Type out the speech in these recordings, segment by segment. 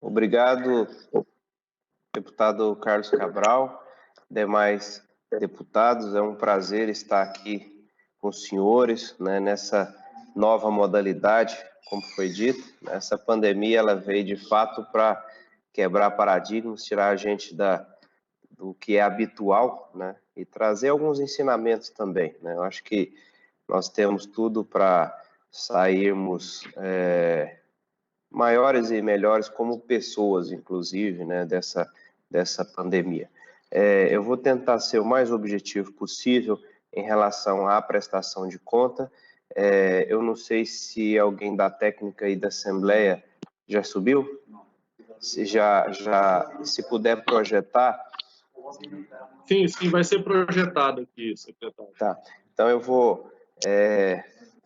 Obrigado, deputado Carlos Cabral, demais deputados. É um prazer estar aqui com os senhores, né, nessa nova modalidade, como foi dito. Essa pandemia ela veio de fato para quebrar paradigmas, tirar a gente do que é habitual, né, e trazer alguns ensinamentos também, né. Eu acho que nós temos tudo para sairmos maiores e melhores como pessoas, inclusive, né, dessa pandemia. Eu vou tentar ser o mais objetivo possível em relação à prestação de conta. Eu não sei se alguém da técnica e da Assembleia já subiu, se puder projetar. Sim, vai ser projetado aqui, secretário. Tá, então eu vou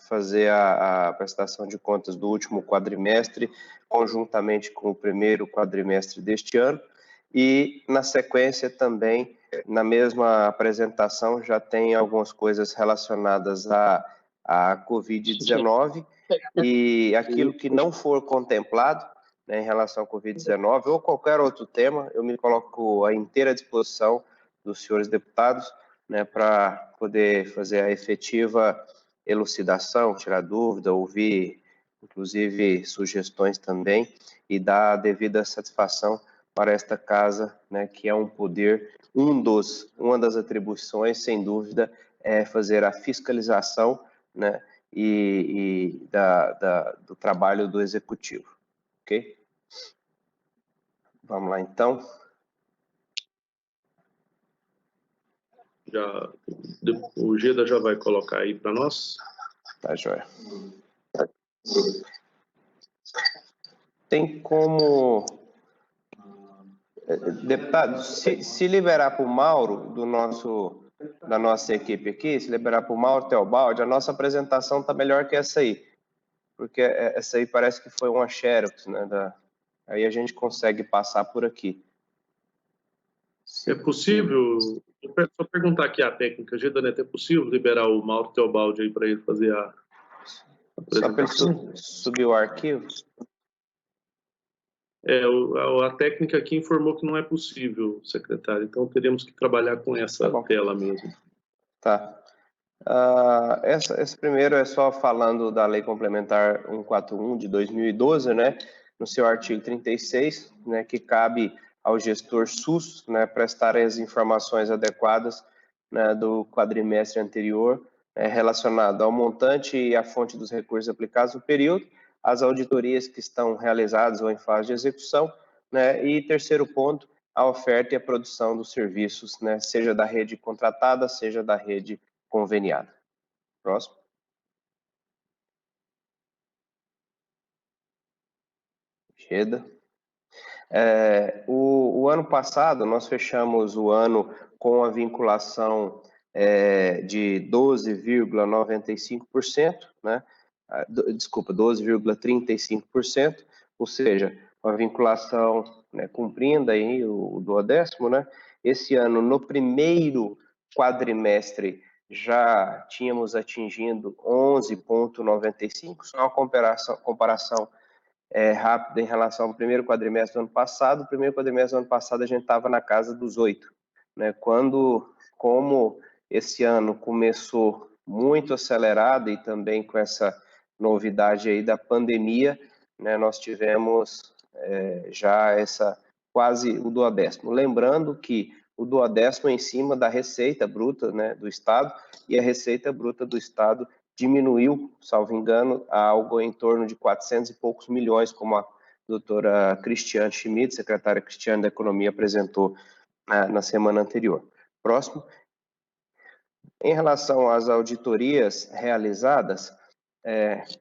fazer a prestação de contas do último quadrimestre, conjuntamente com o primeiro quadrimestre deste ano, e na sequência também, na mesma apresentação, já tem algumas coisas relacionadas à Covid-19 e aquilo que não for contemplado, né, em relação à Covid-19 ou qualquer outro tema, eu me coloco à inteira disposição dos senhores deputados, né, para poder fazer a efetiva elucidação, tirar dúvida, ouvir, inclusive, sugestões também e dar a devida satisfação para esta casa, né, que é um poder, uma das atribuições, sem dúvida, é fazer a fiscalização, né, do trabalho do executivo, ok? Vamos lá, então. O Geda já vai colocar aí para nós. Tá, joia. Tem como... Deputado, se liberar para o Mauro, da nossa equipe aqui, se liberar para o Mauro Teobaldi, a nossa apresentação está melhor que essa aí, porque essa aí parece que foi uma xerox, né? Aí a gente consegue passar por aqui. É possível, só perguntar aqui a técnica, Geda Neto, é possível liberar o Mauro Teobaldi aí para ele fazer a apresentação? Só para ele subir o arquivo? A técnica aqui informou que não é possível, secretário, então teremos que trabalhar com essa tela mesmo. Tá. Esse primeiro é só falando da Lei Complementar 141 de 2012, né, no seu artigo 36, né, que cabe ao gestor SUS, né, prestar as informações adequadas, né, do quadrimestre anterior, relacionado ao montante e à fonte dos recursos aplicados no período, as auditorias que estão realizadas ou em fase de execução, né, e terceiro ponto, a oferta e a produção dos serviços, né, seja da rede contratada, seja da rede conveniada. Próximo. Geda. O ano passado, nós fechamos o ano com a vinculação de 12,95%, né? Desculpa, 12,35%, ou seja, uma vinculação, né, cumprindo aí o duodécimo, né? Esse ano, no primeiro quadrimestre, já tínhamos atingindo 11,95%, só uma comparação rápida em relação ao primeiro quadrimestre do ano passado. O primeiro quadrimestre do ano passado a gente estava na casa dos 8%, né? Como esse ano começou muito acelerado e também com essa novidade aí da pandemia, né, nós tivemos já quase o duodécimo. Lembrando que o duodécimo é em cima da receita bruta, né, do Estado, e a receita bruta do Estado diminuiu, salvo engano, a algo em torno de 400 e poucos milhões, como a doutora Cristiane Schmidt, secretária Cristiane da Economia, apresentou na semana anterior. Próximo. Em relação às auditorias realizadas,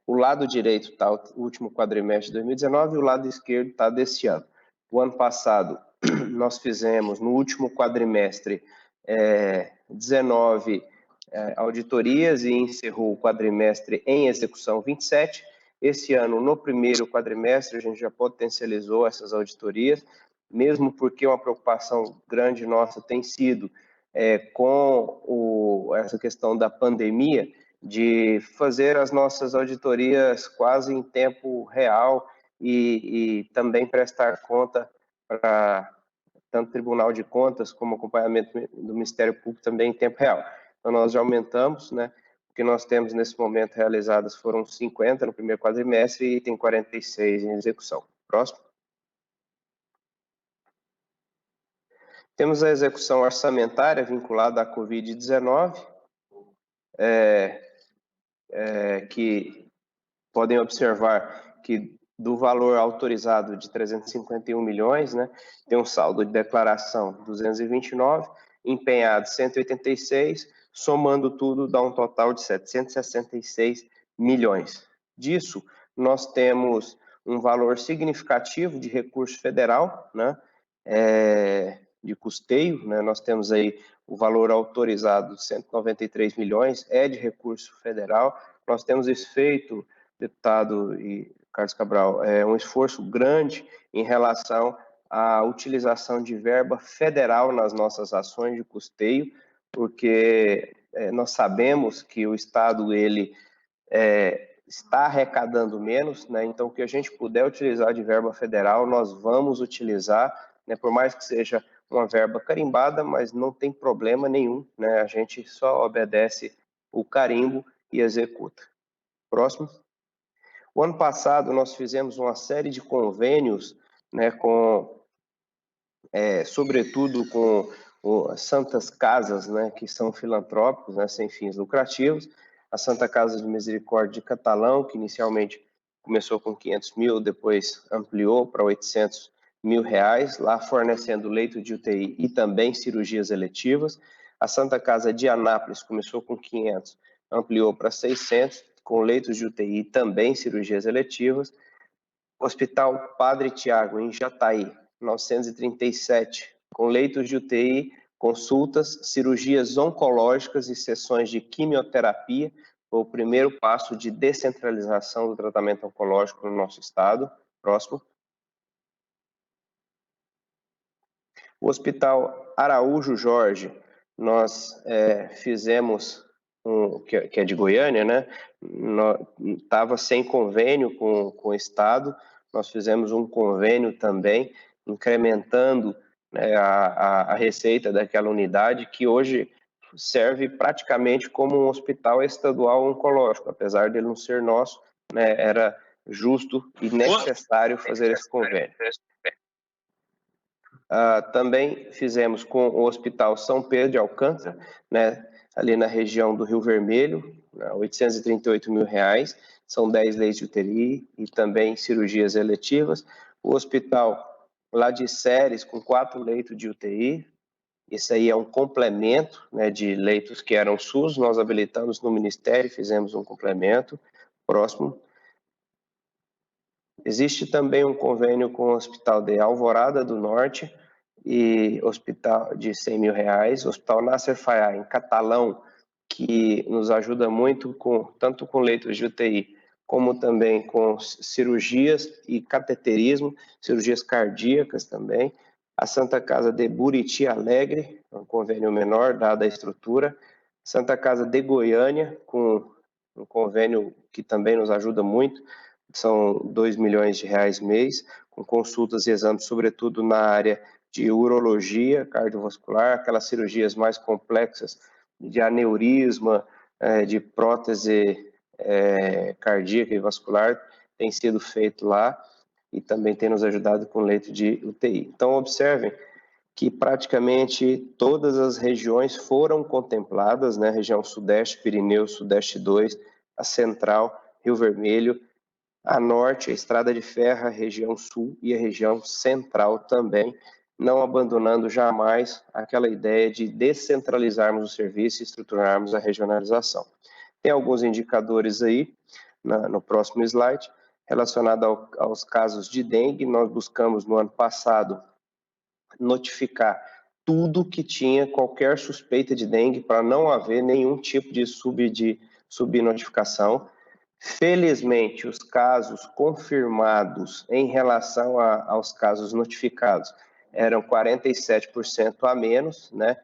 o lado direito está o último quadrimestre de 2019 e o lado esquerdo está desse ano. O ano passado, nós fizemos, no último quadrimestre, 19 auditorias e encerrou o quadrimestre em execução 27. Esse ano, no primeiro quadrimestre, a gente já potencializou essas auditorias, mesmo porque uma preocupação grande nossa tem sido com essa questão da pandemia, de fazer as nossas auditorias quase em tempo real e também prestar conta para tanto o Tribunal de Contas como acompanhamento do Ministério Público também em tempo real. Então, nós já aumentamos, né? O que nós temos nesse momento realizadas foram 50 no primeiro quadrimestre e tem 46 em execução. Próximo. Temos a execução orçamentária vinculada à Covid-19, que podem observar que do valor autorizado de 351 milhões, né, tem um saldo de declaração 229, empenhado 186, somando tudo dá um total de 766 milhões. Disso, nós temos um valor significativo de recurso federal, né, de custeio, né, nós temos aí o valor autorizado de 193 milhões, é de recurso federal. Nós temos feito, deputado e Carlos Cabral, um esforço grande em relação à utilização de verba federal nas nossas ações de custeio, porque nós sabemos que o Estado ele está arrecadando menos, né? Então o que a gente puder utilizar de verba federal, nós vamos utilizar, né? Por mais que seja uma verba carimbada, mas não tem problema nenhum, né? A gente só obedece o carimbo e executa. Próximo. O ano passado nós fizemos uma série de convênios, né, sobretudo com as santas casas, né, que são filantrópicos, né, sem fins lucrativos. A Santa Casa de Misericórdia de Catalão, que inicialmente começou com 500 mil, depois ampliou para 800 mil reais, lá fornecendo leito de UTI e também cirurgias eletivas. A Santa Casa de Anápolis começou com 500, ampliou para 600, com leitos de UTI e também cirurgias eletivas. Hospital Padre Tiago, em Jataí, 937, com leitos de UTI, consultas, cirurgias oncológicas e sessões de quimioterapia, foi o primeiro passo de descentralização do tratamento oncológico no nosso estado. Próximo. O Hospital Araújo Jorge, nós fizemos, que é de Goiânia, né? Estava sem convênio com o Estado, nós fizemos um convênio também, incrementando, né, a receita daquela unidade, que hoje serve praticamente como um hospital estadual oncológico, apesar de ele não ser nosso, né, era justo e necessário fazer esse convênio. Também fizemos com o Hospital São Pedro de Alcântara, né, ali na região do Rio Vermelho, 838 mil reais, são 10 leitos de UTI e também cirurgias eletivas. O hospital lá de Ceres, com 4 leitos de UTI, esse aí é um complemento, né, de leitos que eram SUS, nós habilitamos no Ministério e fizemos um complemento. Próximo. Existe também um convênio com o Hospital de Alvorada do Norte, e hospital de 100 mil reais, o Hospital Nasser Fayah, em Catalão, que nos ajuda muito tanto com leitos de UTI, como também com cirurgias e cateterismo, cirurgias cardíacas também. A Santa Casa de Buriti Alegre, um convênio menor, dada a estrutura. Santa Casa de Goiânia, com um convênio que também nos ajuda muito, são 2 milhões de reais mês, com consultas e exames, sobretudo na área de urologia cardiovascular, aquelas cirurgias mais complexas de aneurisma, de prótese cardíaca e vascular, tem sido feito lá e também tem nos ajudado com leito de UTI. Então, observem que praticamente todas as regiões foram contempladas, né? Região Sudeste, Pirineu, Sudeste 2, a Central, Rio Vermelho, a Norte, a Estrada de Ferro, a região Sul e a região Central também, não abandonando jamais aquela ideia de descentralizarmos o serviço e estruturarmos a regionalização. Tem alguns indicadores aí, no próximo slide, relacionado aos casos de dengue. Nós buscamos no ano passado notificar tudo que tinha qualquer suspeita de dengue para não haver nenhum tipo de subnotificação. Felizmente, os casos confirmados em relação aos casos notificados eram 47% a menos, né?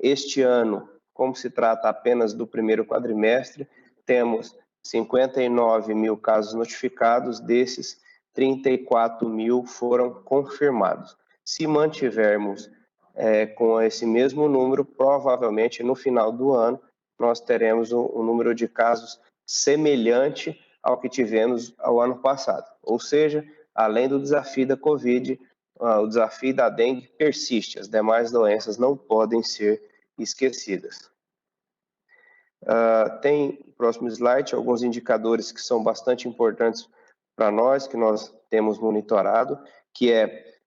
Este ano, como se trata apenas do primeiro quadrimestre, temos 59 mil casos notificados, desses 34 mil foram confirmados. Se mantivermos com esse mesmo número, provavelmente no final do ano nós teremos um número de casos semelhante ao que tivemos ao ano passado. Ou seja, além do desafio da Covid, o desafio da dengue persiste. As demais doenças não podem ser esquecidas. Tem, próximo slide, alguns indicadores que são bastante importantes para nós, que nós temos monitorado, que é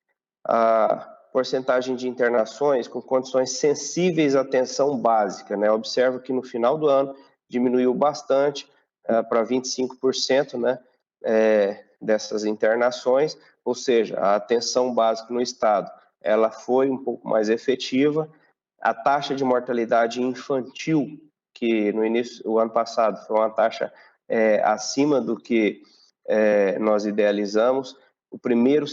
a porcentagem de internações com condições sensíveis à atenção básica, né? Observo que no final do ano diminuiu bastante para 25%, né, dessas internações, ou seja, a atenção básica no estado, ela foi um pouco mais efetiva. A taxa de mortalidade infantil, que no início do ano passado foi uma taxa acima do que nós idealizamos, o primeiro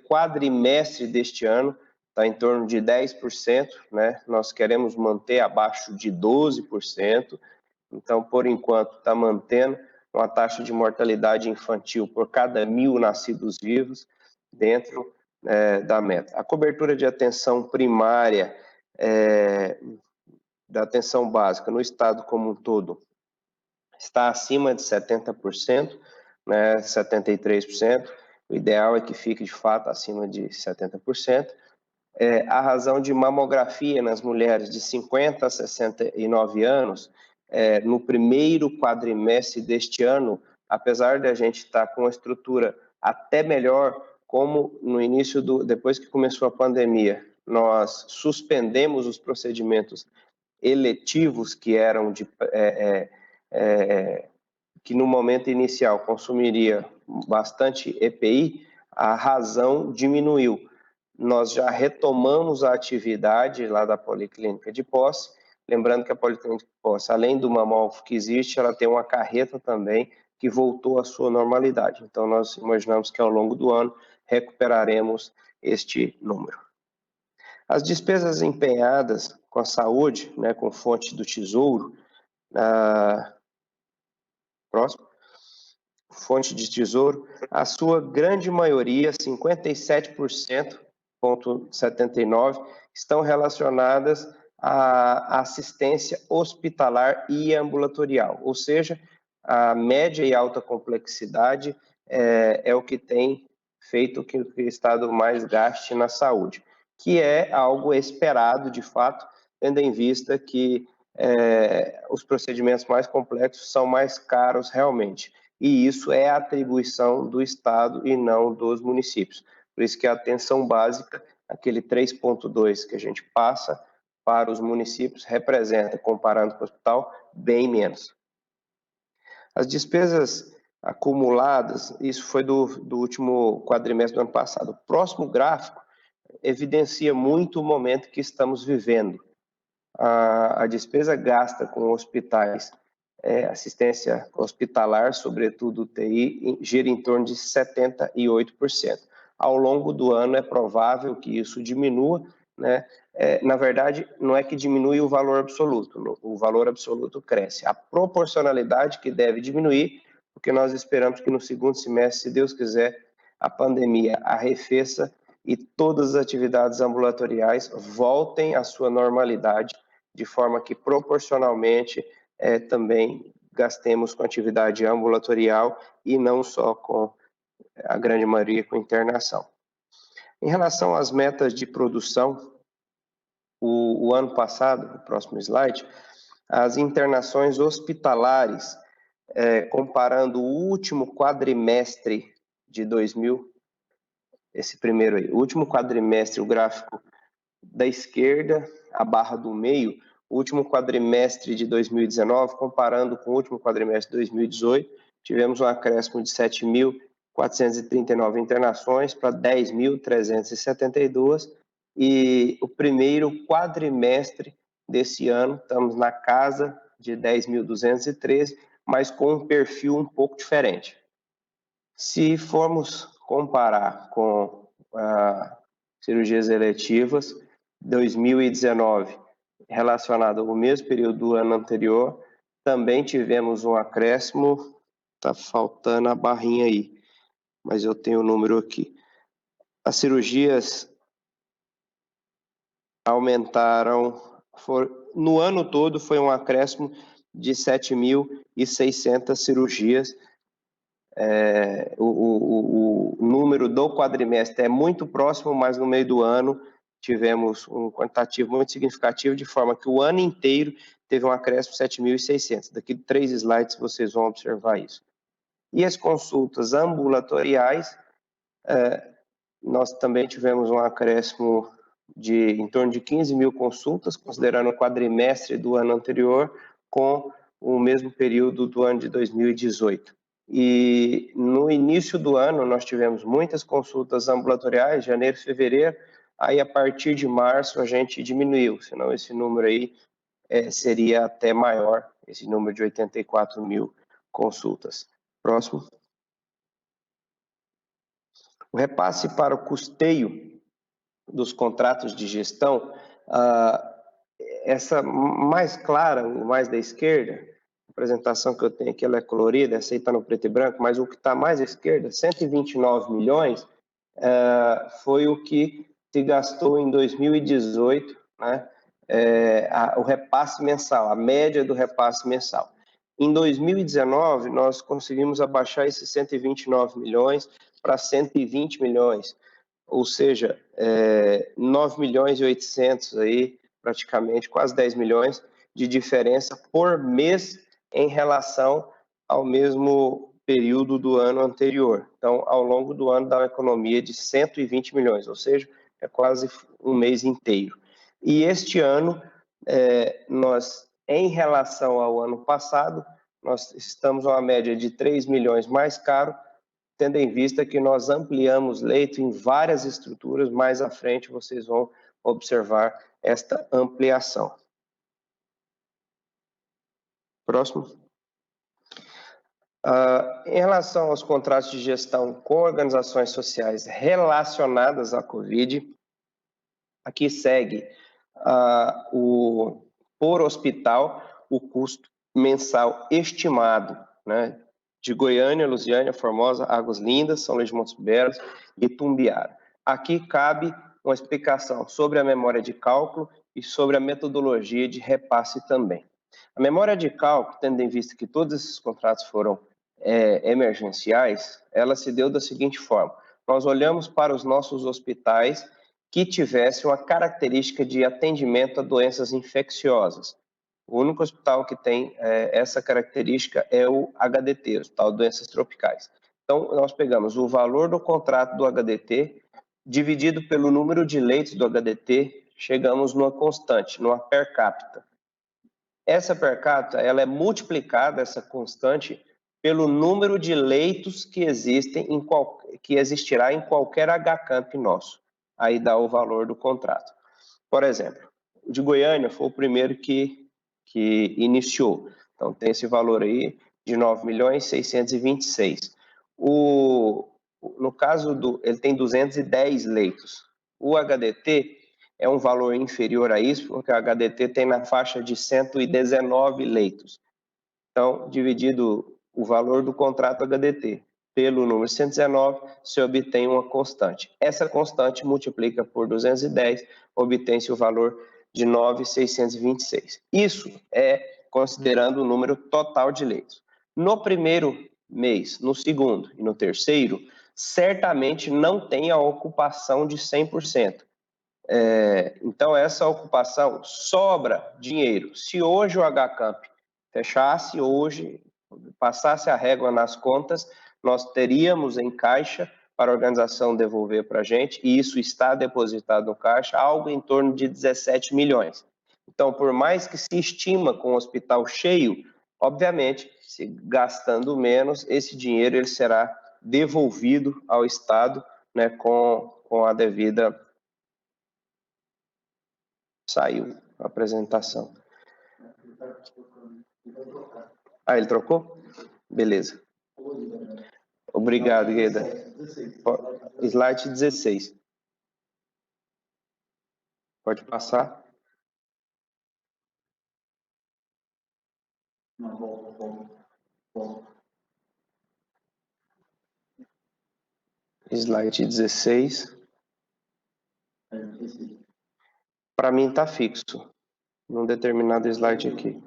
quadrimestre deste ano está em torno de 10%, né? Nós queremos manter abaixo de 12%, então, por enquanto, está mantendo uma taxa de mortalidade infantil por cada 1.000 nascidos vivos dentro da meta. A cobertura de atenção primária, da atenção básica no estado como um todo, está acima de 70%, né, 73%. O ideal é que fique, de fato, acima de 70%. A razão de mamografia nas mulheres de 50 a 69 anos, no primeiro quadrimestre deste ano, apesar de a gente estar com uma estrutura até melhor, como no início, depois que começou a pandemia, nós suspendemos os procedimentos eletivos que eram que no momento inicial consumiria bastante EPI, a razão diminuiu. Nós já retomamos a atividade lá da Policlínica de Posse, lembrando que a Policlínica de Posse, além do mamógrafo que existe, ela tem uma carreta também que voltou à sua normalidade. Então, nós imaginamos que ao longo do ano recuperaremos este número. As despesas empenhadas com a saúde, né, com fonte do Tesouro, próximo, fonte de Tesouro, a sua grande maioria, 57,79%, estão relacionadas à assistência hospitalar e ambulatorial, ou seja, a média e alta complexidade é o que tem feito que o Estado mais gaste na saúde, que é algo esperado, de fato, tendo em vista que os procedimentos mais complexos são mais caros realmente. E isso é atribuição do Estado e não dos municípios. Por isso que a atenção básica, aquele 3,2 que a gente passa para os municípios, representa, comparando com o hospital, bem menos. As despesas acumuladas, isso foi do último quadrimestre do ano passado. O próximo gráfico evidencia muito o momento que estamos vivendo. A despesa gasta com hospitais, assistência hospitalar, sobretudo UTI, gira em torno de 78%. Ao longo do ano é provável que isso diminua, né? Na verdade, não é que diminui o valor absoluto cresce. A proporcionalidade que deve diminuir, porque nós esperamos que no segundo semestre, se Deus quiser, a pandemia arrefeça e todas as atividades ambulatoriais voltem à sua normalidade, de forma que proporcionalmente também gastemos com atividade ambulatorial e não só com a grande maioria com internação. Em relação às metas de produção, o ano passado, no próximo slide, as internações hospitalares, comparando o último quadrimestre de 2000, esse primeiro aí, o último quadrimestre, o gráfico da esquerda, a barra do meio, o último quadrimestre de 2019, comparando com o último quadrimestre de 2018, tivemos um acréscimo de 7.439 internações para 10.372, e o primeiro quadrimestre desse ano, estamos na casa de 10.213, mas com um perfil um pouco diferente. Se formos comparar com cirurgias eletivas, 2019, relacionado ao mesmo período do ano anterior, também tivemos um acréscimo, está faltando a barrinha aí, mas eu tenho o número aqui. As cirurgias aumentaram, no ano todo foi um acréscimo de 7.600 cirurgias. O número do quadrimestre é muito próximo, mas no meio do ano tivemos um quantitativo muito significativo, de forma que o ano inteiro teve um acréscimo de 7.600. Daqui 3 slides vocês vão observar isso. E as consultas ambulatoriais, nós também tivemos um acréscimo de em torno de 15 mil consultas, considerando o quadrimestre do ano anterior com o mesmo período do ano de 2018. E no início do ano nós tivemos muitas consultas ambulatoriais, janeiro, fevereiro, aí a partir de março a gente diminuiu, senão esse número aí seria até maior, esse número de 84 mil consultas. Próximo. O repasse para o custeio dos contratos de gestão, essa mais clara, o mais da esquerda, a apresentação que eu tenho aqui ela é colorida, essa aí está no preto e branco, mas o que está mais à esquerda, 129 milhões, foi o que se gastou em 2018, né, o repasse mensal, a média do repasse mensal. Em 2019, nós conseguimos abaixar esses 129 milhões para 120 milhões, ou seja, 9 milhões e 800 aí, praticamente, quase 10 milhões de diferença por mês em relação ao mesmo período do ano anterior. Então, ao longo do ano dá uma economia de 120 milhões, ou seja, é quase um mês inteiro. E este ano, nós, em relação ao ano passado, nós estamos a uma média de 3 milhões mais caro, tendo em vista que nós ampliamos leito em várias estruturas, mais à frente vocês vão observar esta ampliação. Próximo. Em relação aos contratos de gestão com organizações sociais relacionadas à Covid, aqui segue por hospital o custo mensal estimado, né, de Goiânia, Lusiânia, Formosa, Águas Lindas, São Luís de Montes Belos e Tumbiara. Aqui cabe uma explicação sobre a memória de cálculo e sobre a metodologia de repasse também. A memória de cálculo, tendo em vista que todos esses contratos foram emergenciais, ela se deu da seguinte forma: nós olhamos para os nossos hospitais que tivessem uma característica de atendimento a doenças infecciosas. O único hospital que tem essa característica é o HDT, Hospital de Doenças Tropicais. Então, nós pegamos o valor do contrato do HDT, dividido pelo número de leitos do HDT, chegamos numa constante, numa per capita. Essa per capita, ela é multiplicada, essa constante, pelo número de leitos que existirá em qualquer HCamp nosso. Aí dá o valor do contrato. Por exemplo, o de Goiânia foi o primeiro que iniciou. Então, tem esse valor aí de 9.626. No caso ele tem 210 leitos. O HDT é um valor inferior a isso, porque o HDT tem na faixa de 119 leitos. Então, dividido o valor do contrato HDT pelo número 119, se obtém uma constante. Essa constante multiplica por 210, obtém-se o valor de 9.626. Isso é considerando o número total de leitos. No primeiro mês, no segundo e no terceiro, certamente não tem a ocupação de 100%. Então, essa ocupação sobra dinheiro. Se hoje o HCamp fechasse, hoje, passasse a régua nas contas, nós teríamos em caixa para a organização devolver para a gente, e isso está depositado no caixa, algo em torno de 17 milhões. Então, por mais que se estima com o hospital cheio, obviamente, se gastando menos, esse dinheiro ele será devolvido ao Estado, né, com a devida... Saiu a apresentação. Ele trocou? Beleza. Obrigado, Gueda. Slide 16. Pode passar. Slide 16. Para mim está fixo, num determinado slide aqui.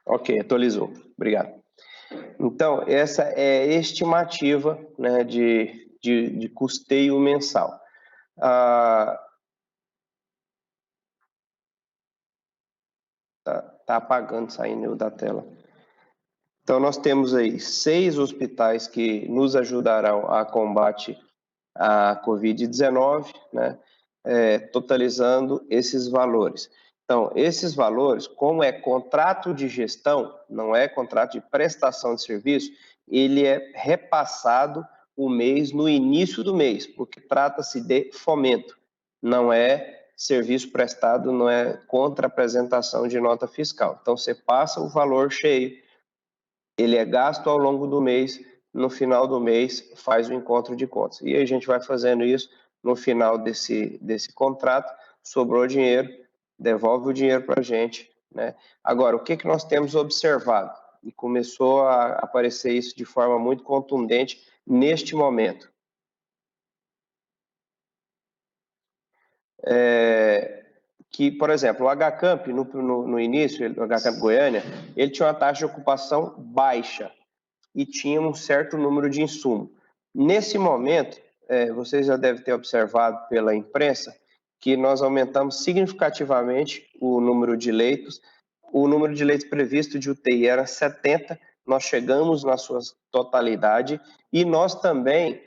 Ok, atualizou. Obrigado. Então, essa é a estimativa, né, de custeio mensal. Tá apagando, saindo da tela. Então, nós temos aí 6 hospitais que nos ajudarão a combate a Covid-19, né, totalizando esses valores. Então, esses valores, como é contrato de gestão, não é contrato de prestação de serviço, ele é repassado o mês no início do mês, porque trata-se de fomento, não é serviço prestado, não é contra apresentação de nota fiscal. Então, você passa o valor cheio, ele é gasto ao longo do mês, no final do mês faz o encontro de contas. E a gente vai fazendo isso no final desse contrato, sobrou dinheiro, devolve o dinheiro para a gente, né? Agora, o que nós temos observado? E começou a aparecer isso de forma muito contundente neste momento. Que, por exemplo, o HCamp, no início, o HCamp Goiânia, ele tinha uma taxa de ocupação baixa e tinha um certo número de insumo. Nesse momento, vocês já devem ter observado pela imprensa que nós aumentamos significativamente o número de leitos. O número de leitos previsto de UTI era 70, nós chegamos na sua totalidade e nós também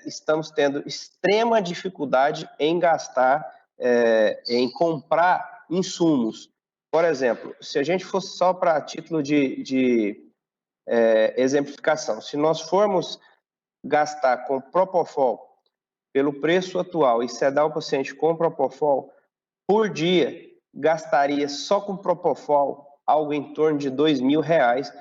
estamos tendo extrema dificuldade em gastar, em comprar insumos. Por exemplo, se a gente fosse só para título de exemplificação, se nós formos gastar com Propofol pelo preço atual e sedar o paciente com Propofol, por dia gastaria só com Propofol algo em torno de R$2.000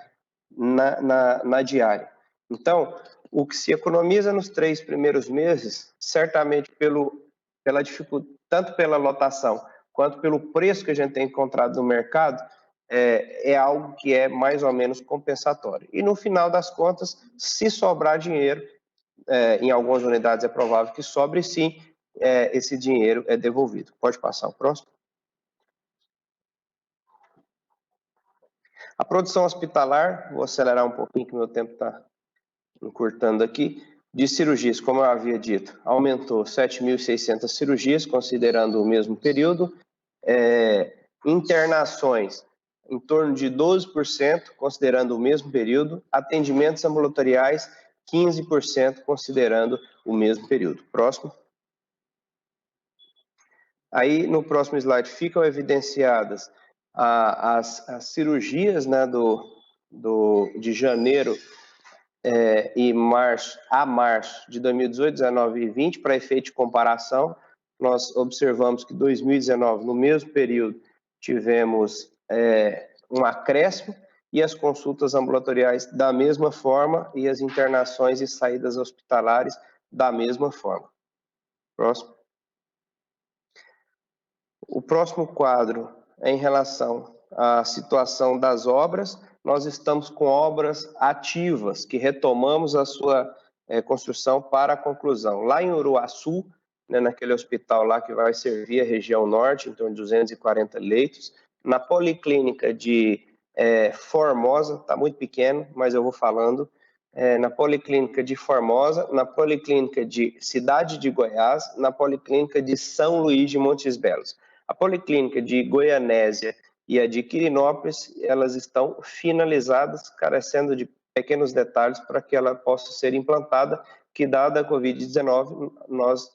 na diária. Então, o que se economiza nos 3 primeiros meses, certamente pela dificuldade, tanto pela lotação quanto pelo preço que a gente tem encontrado no mercado, é algo que é mais ou menos compensatório. E no final das contas, se sobrar dinheiro, em algumas unidades é provável que sobre, sim, esse dinheiro é devolvido. Pode passar o próximo. A produção hospitalar, vou acelerar um pouquinho que meu tempo está encurtando aqui, de cirurgias, como eu havia dito, aumentou 7.600 cirurgias, considerando o mesmo período, internações em torno de 12%, considerando o mesmo período, atendimentos ambulatoriais 15%, considerando o mesmo período. Próximo. Aí, no próximo slide, ficam evidenciadas as cirurgias, né, de janeiro e março de 2018, 19 e 20, para efeito de comparação. Nós observamos que 2019, no mesmo período, tivemos um acréscimo e as consultas ambulatoriais da mesma forma e as internações e saídas hospitalares da mesma forma. Próximo. O próximo quadro é em relação à situação das obras. Nós estamos com obras ativas, que retomamos a sua construção para a conclusão. Lá em Uruaçu, né, naquele hospital lá que vai servir a região norte, em torno de 240 leitos. Na Policlínica de Formosa, está muito pequeno, mas eu vou falando. Na Policlínica de Formosa, na Policlínica de Cidade de Goiás, na Policlínica de São Luís de Montes Belos. A Policlínica de Goianésia e a de Quirinópolis, elas estão finalizadas, carecendo de pequenos detalhes para que ela possa ser implantada, que dada a Covid-19, nós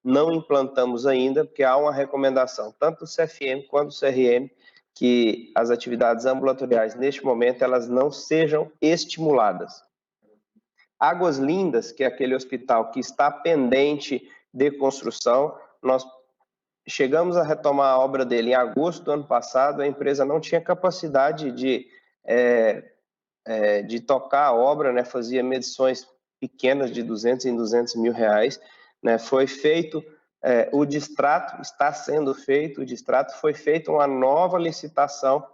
não implantamos ainda, porque há uma recomendação, tanto do CFM quanto do CRM, que as atividades ambulatoriais, neste momento, elas não sejam estimuladas. Águas Lindas, que é aquele hospital que está pendente de construção, nós chegamos a retomar a obra dele em agosto do ano passado, a empresa não tinha capacidade de tocar a obra, né, fazia medições pequenas de 200 em 200 mil reais, né, foi feito o distrato, está sendo feito o distrato, foi feita uma nova licitação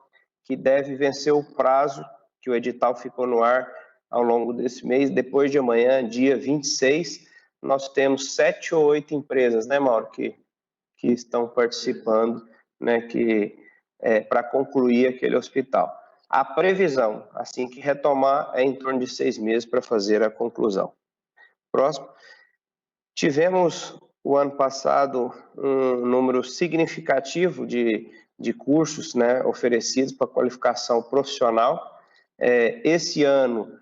que deve vencer o prazo, que o edital ficou no ar ao longo desse mês. Depois de amanhã, dia 26, nós temos 7 ou 8 empresas, né, Mauro, que estão participando, né, para concluir aquele hospital. A previsão, assim que retomar, é em torno de 6 meses para fazer a conclusão. Próximo. Tivemos, o ano passado, um número significativo de cursos, né, oferecidos para qualificação profissional. Esse ano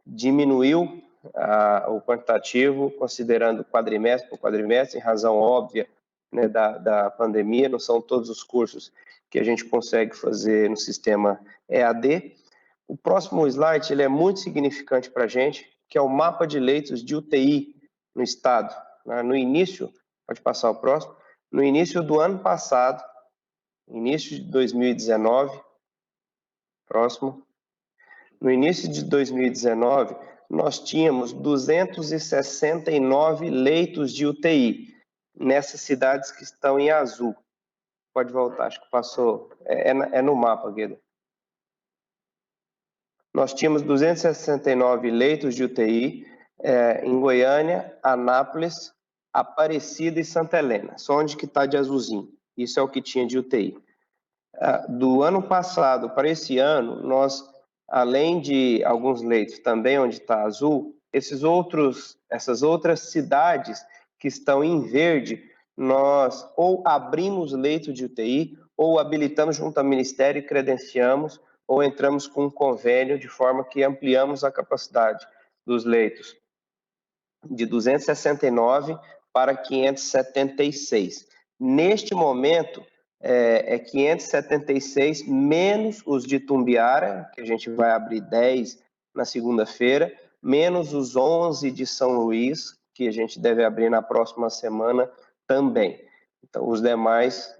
diminuiu o quantitativo, considerando quadrimestre por quadrimestre, em razão óbvia, né, da pandemia. Não são todos os cursos que a gente consegue fazer no sistema EAD. O próximo slide ele é muito significante para a gente, que é o mapa de leitos de UTI no estado. No início, pode passar o próximo, no início do ano passado, início de 2019, próximo, no início de 2019, nós tínhamos 269 leitos de UTI nessas cidades que estão em azul. Pode voltar, acho que passou, é no mapa, Guedes. Nós tínhamos 269 leitos de UTI em Goiânia, Anápolis, Aparecida e Santa Helena, só onde que está de azulzinho. Isso é o que tinha de UTI. Do ano passado para esse ano, nós, além de alguns leitos também onde está azul, essas outras cidades que estão em verde, nós ou abrimos leito de UTI, ou habilitamos junto ao Ministério e credenciamos, ou entramos com um convênio de forma que ampliamos a capacidade dos leitos de 269 para 576. Neste momento, é 576 menos os de Tumbiara, que a gente vai abrir 10 na segunda-feira, menos os 11 de São Luís, que a gente deve abrir na próxima semana também. Então, os demais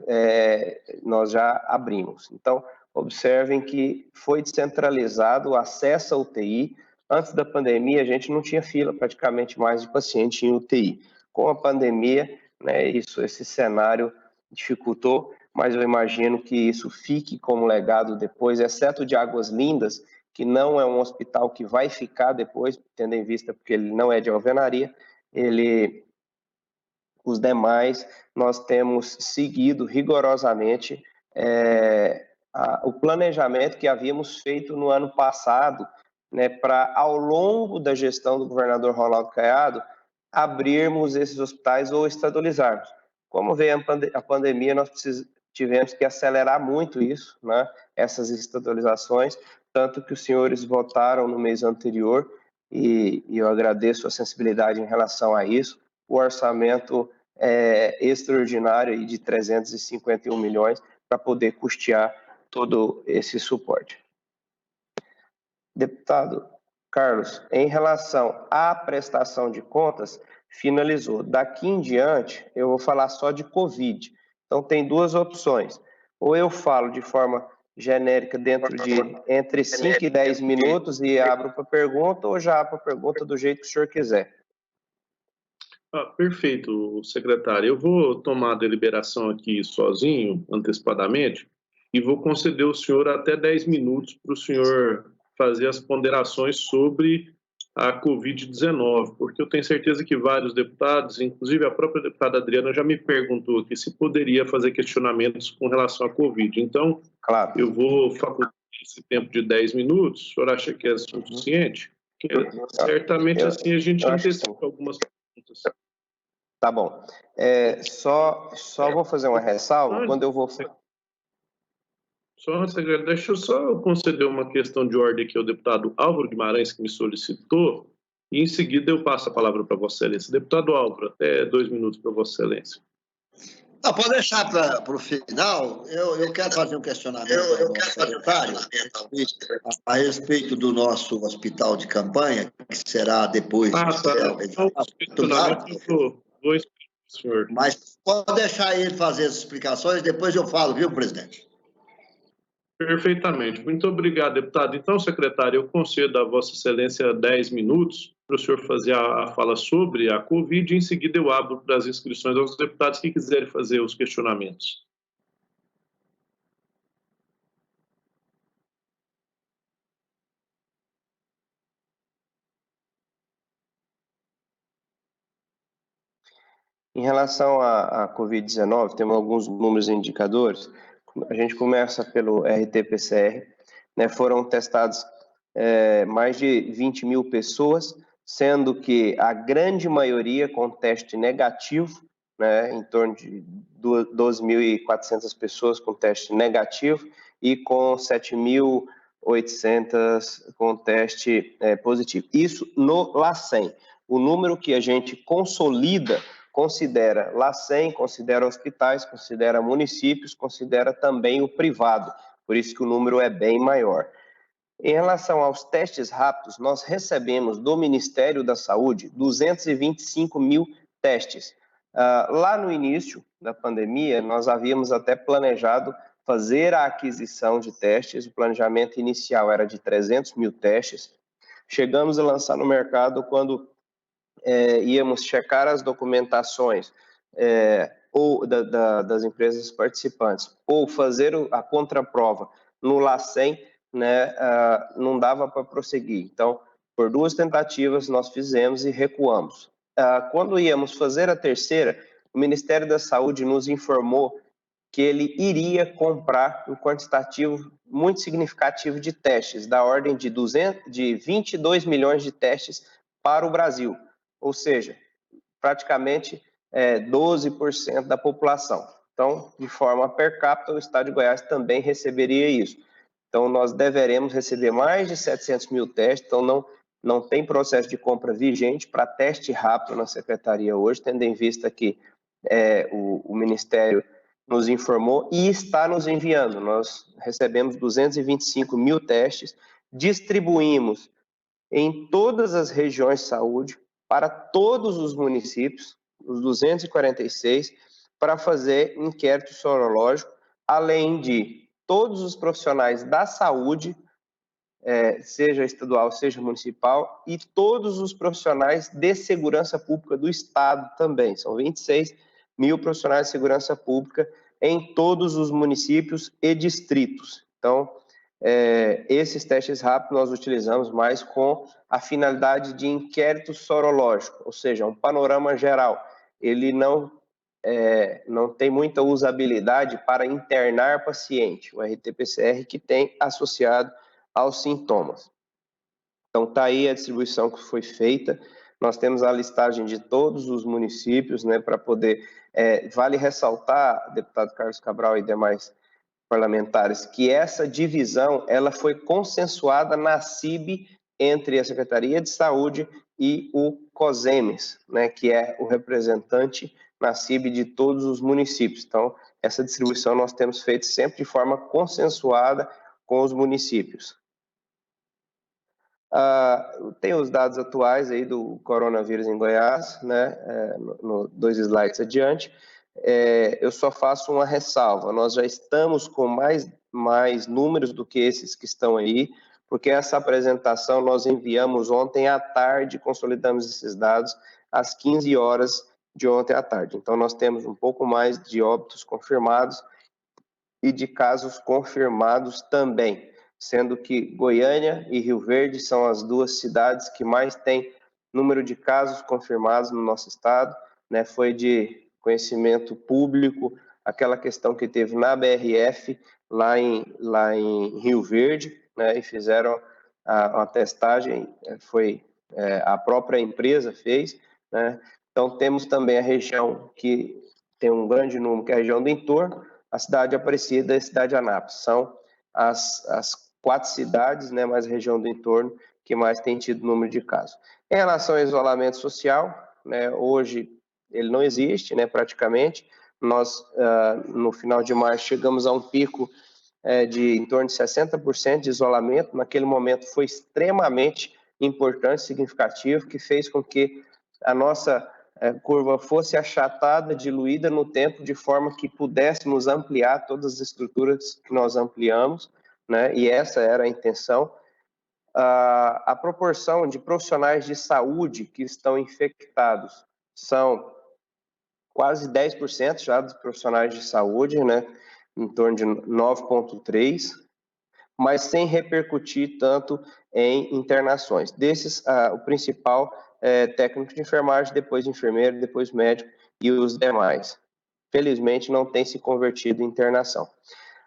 nós já abrimos. Então, observem que foi descentralizado o acesso à UTI. Antes da pandemia, a gente não tinha fila praticamente mais de paciente em UTI. Com a pandemia, né, esse cenário dificultou, mas eu imagino que isso fique como legado depois, exceto o de Águas Lindas, que não é um hospital que vai ficar depois, tendo em vista porque ele não é de alvenaria, os demais nós temos seguido rigorosamente o planejamento que havíamos feito no ano passado, né, para, ao longo da gestão do governador Ronaldo Caiado, abrirmos esses hospitais ou estadualizarmos. Como veio a pandemia, nós tivemos que acelerar muito isso, né, essas estadualizações, tanto que os senhores votaram no mês anterior, e eu agradeço a sensibilidade em relação a isso, o orçamento extraordinário de 351 milhões para poder custear todo esse suporte. Deputado Carlos, em relação à prestação de contas, finalizou. Daqui em diante, eu vou falar só de Covid. Então, tem duas opções. Ou eu falo de forma genérica dentro de entre 5 e 10 minutos e abro para pergunta, ou já abro para pergunta do jeito que o senhor quiser. Perfeito, secretário. Eu vou tomar a deliberação aqui sozinho, antecipadamente, e vou conceder ao senhor até 10 minutos para o senhor fazer as ponderações sobre a Covid-19, porque eu tenho certeza que vários deputados, inclusive a própria deputada Adriana, já me perguntou aqui se poderia fazer questionamentos com relação à Covid. Então, claro, eu vou facultar esse tempo de 10 minutos. O senhor acha que é suficiente? Certamente assim a gente antecipa algumas perguntas. Tá bom. Só vou fazer uma ressalva. Quando eu vou... Só, secretário, deixa eu só conceder uma questão de ordem aqui ao deputado Álvaro Guimarães, que me solicitou, e em seguida eu passo a palavra para Vossa Excelência. Deputado Álvaro, até 2 minutos para Vossa Excelência. Não, pode deixar para o final. Eu quero fazer um questionamento ao secretário a respeito do nosso hospital de campanha, que será depois Tá. Vou explicar, senhor. Mas pode deixar ele fazer as explicações, depois eu falo, viu, presidente? Perfeitamente. Muito obrigado, deputado. Então, secretário, eu concedo a Vossa Excelência 10 minutos para o senhor fazer a fala sobre a Covid e em seguida eu abro para as inscrições aos deputados que quiserem fazer os questionamentos. Em relação à Covid-19, temos alguns números e indicadores. A gente começa pelo RT-PCR, né? Foram testados mais de 20 mil pessoas, sendo que a grande maioria com teste negativo, né? Em torno de 12.400 pessoas com teste negativo e com 7.800 com teste positivo. Isso no LACEN. O número que a gente considera LACEN, considera hospitais, considera municípios, considera também o privado, por isso que o número é bem maior. Em relação aos testes rápidos, nós recebemos do Ministério da Saúde 225 mil testes. Lá no início da pandemia, nós havíamos até planejado fazer a aquisição de testes, o planejamento inicial era de 300 mil testes. Chegamos a lançar no mercado quando íamos checar as documentações ou das empresas participantes, ou fazer a contraprova no LACEN, né, não dava para prosseguir. Então, por 2 tentativas, nós fizemos e recuamos. Quando íamos fazer a terceira, o Ministério da Saúde nos informou que ele iria comprar um quantitativo muito significativo de testes, da ordem de 22 milhões de testes para o Brasil, ou seja, praticamente 12% da população. Então, de forma per capita, o estado de Goiás também receberia isso. Então, nós deveremos receber mais de 700 mil testes, então não tem processo de compra vigente para teste rápido na secretaria hoje, tendo em vista que o Ministério nos informou e está nos enviando. Nós recebemos 225 mil testes, distribuímos em todas as regiões de saúde, para todos os municípios, os 246, para fazer inquérito sorológico, além de todos os profissionais da saúde, seja estadual, seja municipal, e todos os profissionais de segurança pública do Estado também. São 26 mil profissionais de segurança pública em todos os municípios e distritos. Então, esses testes rápidos nós utilizamos mais com a finalidade de inquérito sorológico, ou seja, um panorama geral. Ele não tem muita usabilidade para internar paciente, o RT-PCR que tem associado aos sintomas. Então, está aí a distribuição que foi feita. Nós temos a listagem de todos os municípios, né, para poder... vale ressaltar, deputado Carlos Cabral e demais parlamentares, que essa divisão ela foi consensuada na CIB entre a Secretaria de Saúde e o COSEMES, né, que é o representante na CIB de todos os municípios. Então, essa distribuição nós temos feito sempre de forma consensuada com os municípios. Tem os dados atuais aí do coronavírus em Goiás, né, 2 slides adiante. Eu só faço uma ressalva, nós já estamos com mais números do que esses que estão aí, porque essa apresentação nós enviamos ontem à tarde, consolidamos esses dados às 15 horas de ontem à tarde. Então, nós temos um pouco mais de óbitos confirmados e de casos confirmados também, sendo que Goiânia e Rio Verde são as 2 cidades que mais têm número de casos confirmados no nosso estado, né? Foi de conhecimento público aquela questão que teve na BRF, lá em Rio Verde, né? E fizeram a testagem, a própria empresa fez, né? Então, temos também a região que tem um grande número, que é a região do entorno, a cidade de Aparecida e a cidade de Anápolis. São as 4 cidades, né, mais a região do entorno, que mais tem tido número de casos. Em relação ao isolamento social, né, hoje ele não existe, né, praticamente. Nós, no final de março, chegamos a um pico de em torno de 60% de isolamento. Naquele momento foi extremamente importante, significativo, que fez com que a nossa curva fosse achatada, diluída no tempo, de forma que pudéssemos ampliar todas as estruturas que nós ampliamos, né? E essa era a intenção. A proporção de profissionais de saúde que estão infectados são quase 10% já dos profissionais de saúde, né? Em torno de 9,3%, mas sem repercutir tanto em internações. Desses, o principal é técnico de enfermagem, depois enfermeiro, depois médico e os demais. Felizmente, não tem se convertido em internação.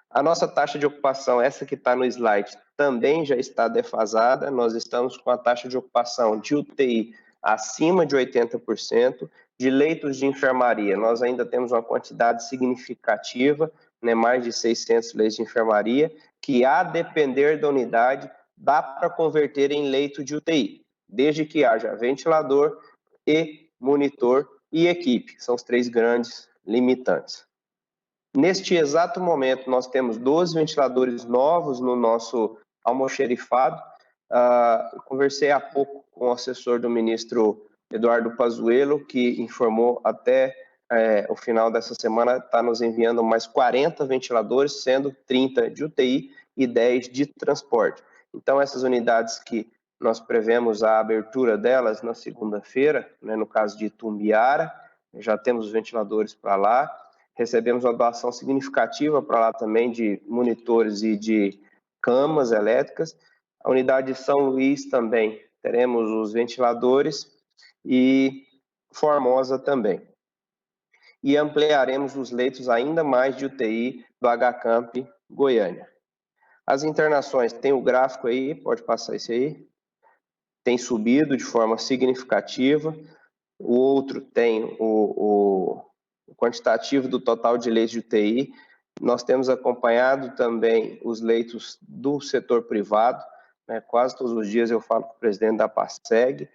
A nossa taxa de ocupação, essa que está no slide, também já está defasada. Nós estamos com a taxa de ocupação de UTI acima de 80%, de leitos de enfermaria. Nós ainda temos uma quantidade significativa, né, mais de 600 leitos de enfermaria, que, a depender da unidade, dá para converter em leito de UTI, desde que haja ventilador e monitor e equipe. São os 3 grandes limitantes. Neste exato momento, nós temos 12 ventiladores novos no nosso almoxerifado. Conversei há pouco com o assessor do ministro Eduardo Pazuello, que informou até o final dessa semana está nos enviando mais 40 ventiladores, sendo 30 de UTI e 10 de transporte. Então, essas unidades que nós prevemos a abertura delas na segunda-feira, né, no caso de Itumbiara, já temos os ventiladores para lá. Recebemos uma doação significativa para lá também de monitores e de camas elétricas. A unidade de São Luís também teremos os ventiladores e Formosa também. E ampliaremos os leitos ainda mais de UTI do HCamp Goiânia. As internações, tem o gráfico aí, pode passar esse aí, tem subido de forma significativa. O outro tem o quantitativo do total de leitos de UTI. Nós temos acompanhado também os leitos do setor privado, né? Quase todos os dias eu falo com o presidente da PASEG.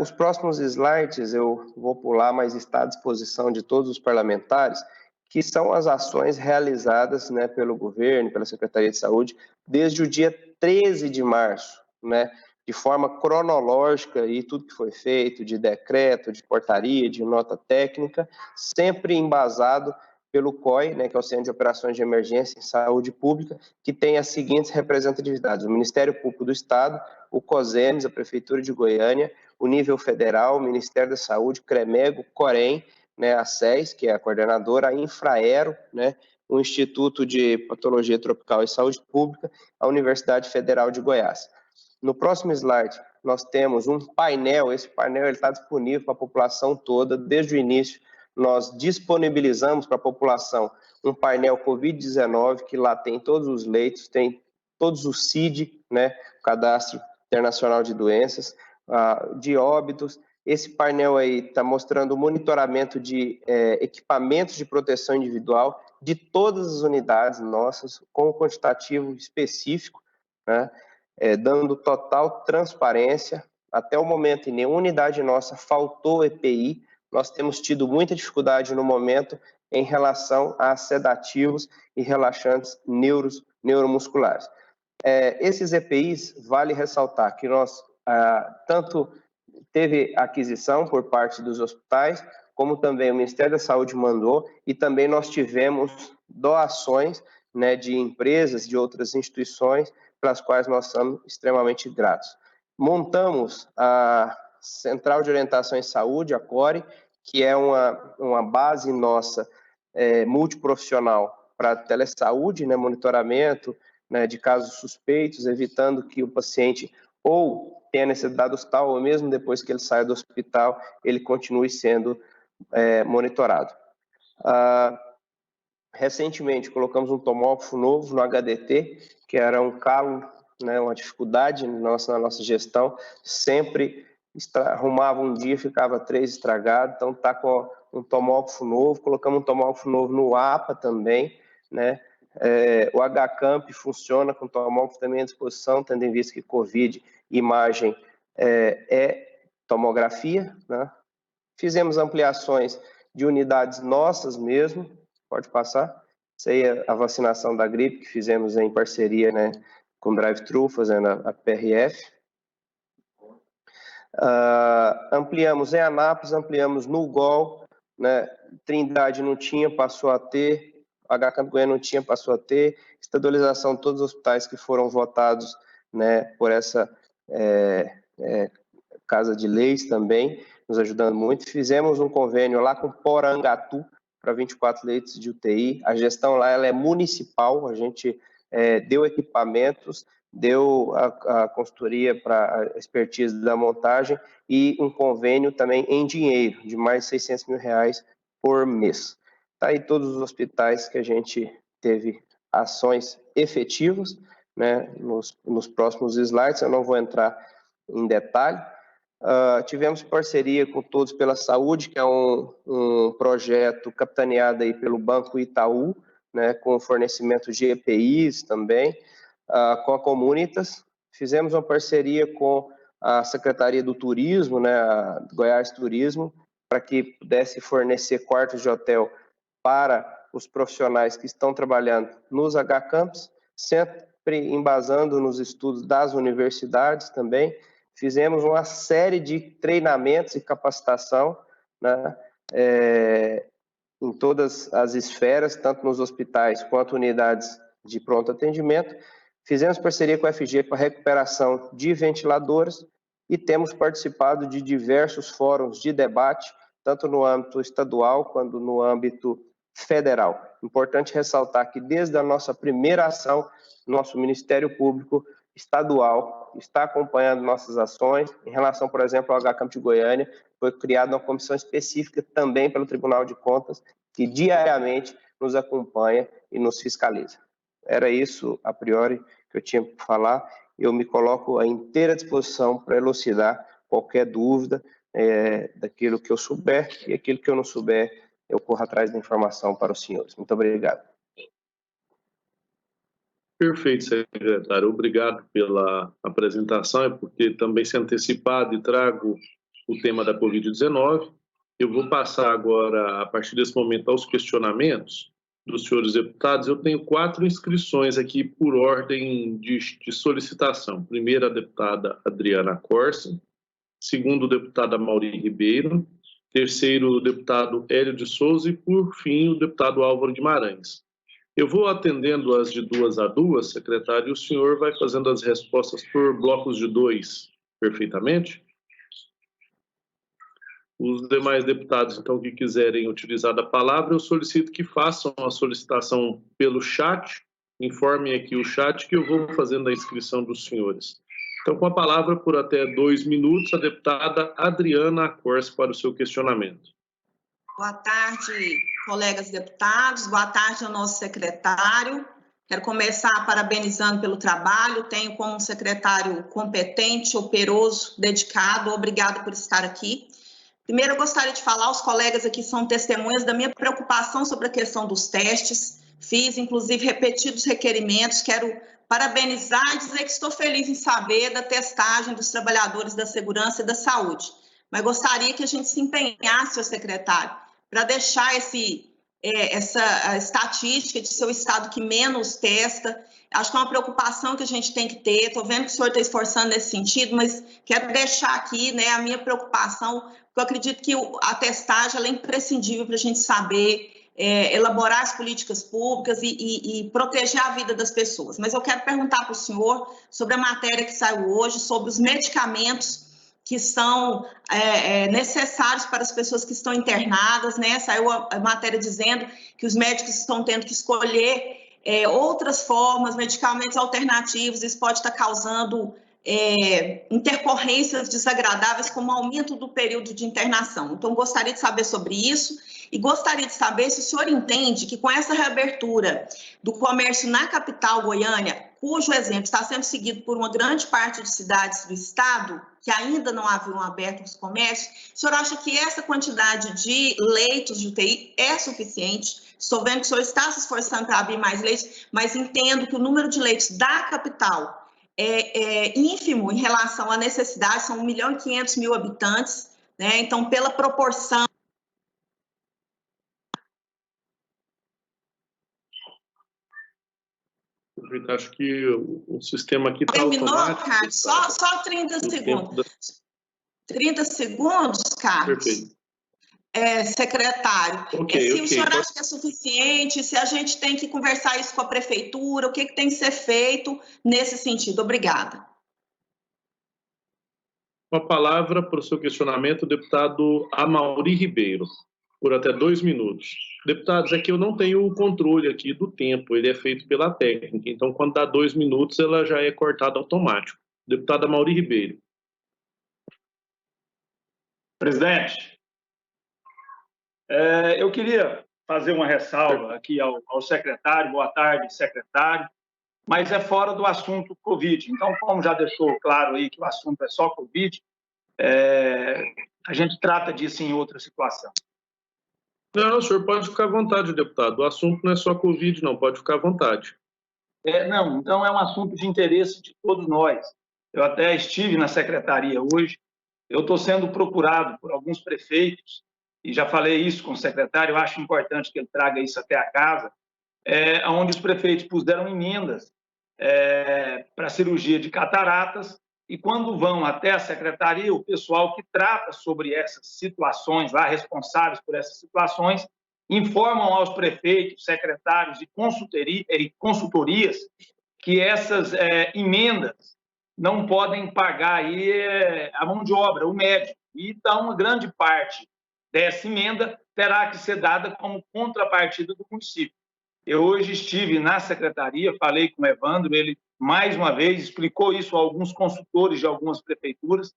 Os próximos slides eu vou pular, mas está à disposição de todos os parlamentares, que são as ações realizadas, né, pelo governo, pela Secretaria de Saúde, desde o dia 13 de março, né, de forma cronológica, e tudo que foi feito, de decreto, de portaria, de nota técnica, sempre embasado pelo COI, né, que é o Centro de Operações de Emergência em Saúde Pública, que tem as seguintes representatividades: o Ministério Público do Estado, o COSEMES, a Prefeitura de Goiânia, o nível federal, o Ministério da Saúde, CREMEGO, COREM, né, a SES, que é a coordenadora, a Infraero, né, o Instituto de Patologia Tropical e Saúde Pública, a Universidade Federal de Goiás. No próximo slide, nós temos um painel. Esse painel está disponível para a população toda. Desde o início, nós disponibilizamos para a população um painel Covid-19, que lá tem todos os leitos, tem todos os CID, né, Cadastro Internacional de Doenças, de óbitos. Esse painel aí está mostrando o monitoramento de equipamentos de proteção individual de todas as unidades nossas, com o quantitativo específico, né, dando total transparência. Até o momento, em nenhuma unidade nossa faltou EPI. Nós temos tido muita dificuldade no momento em relação a sedativos e relaxantes neuromusculares. Esses EPIs, vale ressaltar que nós tanto teve aquisição por parte dos hospitais, como também o Ministério da Saúde mandou, e também nós tivemos doações, né, de empresas, de outras instituições, para as quais nós somos extremamente gratos. Montamos a Central de Orientação em Saúde, a CORE, que é uma base nossa multiprofissional para telesaúde, né, monitoramento, né, de casos suspeitos, evitando que o paciente ou tenha necessidade do hospital, ou mesmo depois que ele saia do hospital, ele continue sendo monitorado. Recentemente, colocamos um tomógrafo novo no HDT, que era um calo, né, uma dificuldade na nossa gestão. Sempre arrumava um dia, ficava 3 estragado. Então, está com um tomógrafo novo. Colocamos um tomógrafo novo no APA também, né? O HCamp funciona com tomógrafo também à disposição, tendo em vista que COVID, imagem tomografia, né? Fizemos ampliações de unidades nossas mesmo. Pode passar. Isso aí é a vacinação da gripe que fizemos em parceria, né, com o Drive-Thru, fazendo a PRF. Ampliamos em Anápolis, ampliamos no GOL, né, Trindade não tinha, passou a ter, HCamp Goiânia não tinha, passou a ter, estadualização de todos os hospitais que foram votados, né, por essa Casa de Leis também, nos ajudando muito. Fizemos um convênio lá com Porangatu, para 24 leitos de UTI. A gestão lá ela é municipal, a gente deu equipamentos, deu a consultoria para a expertise da montagem e um convênio também em dinheiro, de mais de R$600 mil por mês. Tá aí todos os hospitais que a gente teve ações efetivas, né, nos próximos slides, eu não vou entrar em detalhe. Tivemos parceria com Todos pela Saúde, que é um projeto capitaneado aí pelo Banco Itaú, né, com fornecimento de EPIs também, com a Comunitas. Fizemos uma parceria com a Secretaria do Turismo, né, a Goiás Turismo, para que pudesse fornecer quartos de hotel para os profissionais que estão trabalhando nos H-Camps, sempre embasando nos estudos das universidades também. Fizemos uma série de treinamentos e capacitação, né, em todas as esferas, tanto nos hospitais quanto unidades de pronto atendimento. Fizemos parceria com a FG para recuperação de ventiladores e temos participado de diversos fóruns de debate, tanto no âmbito estadual quanto no âmbito federal. Importante ressaltar que desde a nossa primeira ação, nosso Ministério Público Estadual está acompanhando nossas ações. Em relação, por exemplo, ao H-Camp de Goiânia, foi criada uma comissão específica também pelo Tribunal de Contas, que diariamente nos acompanha e nos fiscaliza. Era isso, a priori, que eu tinha para falar. Eu me coloco à inteira disposição para elucidar qualquer dúvida daquilo que eu souber, e aquilo que eu não souber, eu corro atrás da informação para os senhores. Muito obrigado. Perfeito, secretário. Obrigado pela apresentação, é porque também se antecipado e trago o tema da Covid-19. Eu vou passar agora, a partir desse momento, aos questionamentos dos senhores deputados. Eu tenho 4 inscrições aqui por ordem de solicitação. Primeiro, a deputada Adriana Corsa. Segundo, o deputado Amaury Ribeiro. Terceiro, o deputado Hélio de Souza. E, por fim, o deputado Álvaro Guimarães. Eu vou atendendo as de 2 a 2, secretário, e o senhor vai fazendo as respostas por blocos de 2, perfeitamente? Os demais deputados, então, que quiserem utilizar da palavra, eu solicito que façam a solicitação pelo chat, informem aqui o chat que eu vou fazendo a inscrição dos senhores. Então, com a palavra, por até 2 minutos, a deputada Adriana Corsa para o seu questionamento. Boa tarde, colegas deputados. Boa tarde ao nosso secretário. Quero começar parabenizando pelo trabalho. Tenho como um secretário competente, operoso, dedicado. Obrigada por estar aqui. Primeiro, eu gostaria de falar, os colegas aqui são testemunhas da minha preocupação sobre a questão dos testes. Fiz, inclusive, repetidos requerimentos. Quero parabenizar e dizer que estou feliz em saber da testagem dos trabalhadores da segurança e da saúde. Mas gostaria que a gente se empenhasse, senhor secretário, para deixar essa estatística de ser o estado que menos testa. Acho que é uma preocupação que a gente tem que ter. Estou vendo que o senhor está esforçando nesse sentido, mas quero deixar aqui, né, a minha preocupação, porque eu acredito que a testagem ela é imprescindível para a gente saber elaborar as políticas públicas e proteger a vida das pessoas. Mas eu quero perguntar para o senhor sobre a matéria que saiu hoje, sobre os medicamentos que são necessários para as pessoas que estão internadas, né? Saiu a matéria dizendo que os médicos estão tendo que escolher outras formas, medicamentos alternativos. Isso pode estar causando intercorrências desagradáveis, como aumento do período de internação. Então, gostaria de saber sobre isso e gostaria de saber se o senhor entende que com essa reabertura do comércio na capital Goiânia, cujo exemplo está sendo seguido por uma grande parte de cidades do estado, que ainda não haviam aberto os comércios, o senhor acha que essa quantidade de leitos de UTI é suficiente? Estou vendo que o senhor está se esforçando para abrir mais leitos, mas entendo que o número de leitos da capital é ínfimo em relação à necessidade, são 1.500.000 habitantes, né? Então, pela proporção... Acho que o sistema aqui está automático. Terminou, Carlos? Só 30 segundos. 30 segundos, Carlos? Perfeito. Secretário, se o senhor então... acha que é suficiente, se a gente tem que conversar isso com a prefeitura, o que tem que ser feito nesse sentido? Obrigada. Com a palavra para o seu questionamento, o deputado Amaury Ribeiro. por até 2 minutos. Deputados, é que eu não tenho o controle aqui do tempo, ele é feito pela técnica, então quando dá 2 minutos ela já é cortada automático. Deputada Mauri Ribeiro. Presidente, eu queria fazer uma ressalva aqui ao secretário. Boa tarde, secretário, mas é fora do assunto Covid. Então, como já deixou claro aí que o assunto é só Covid, a gente trata disso em outra situação. Não, o senhor pode ficar à vontade, deputado. O assunto não é só Covid, não, pode ficar à vontade. Não, então é um assunto de interesse de todos nós. Eu até estive na secretaria hoje, eu estou sendo procurado por alguns prefeitos, e já falei isso com o secretário, eu acho importante que ele traga isso até a casa, onde os prefeitos puseram emendas para cirurgia de cataratas, e quando vão até a secretaria, o pessoal que trata sobre essas situações, lá responsáveis por essas situações, informam aos prefeitos, secretários e consultorias que essas emendas não podem pagar aí a mão de obra, o médico. E então, uma grande parte dessa emenda terá que ser dada como contrapartida do município. Eu hoje estive na secretaria, falei com o Evandro, ele, mais uma vez, explicou isso a alguns consultores de algumas prefeituras,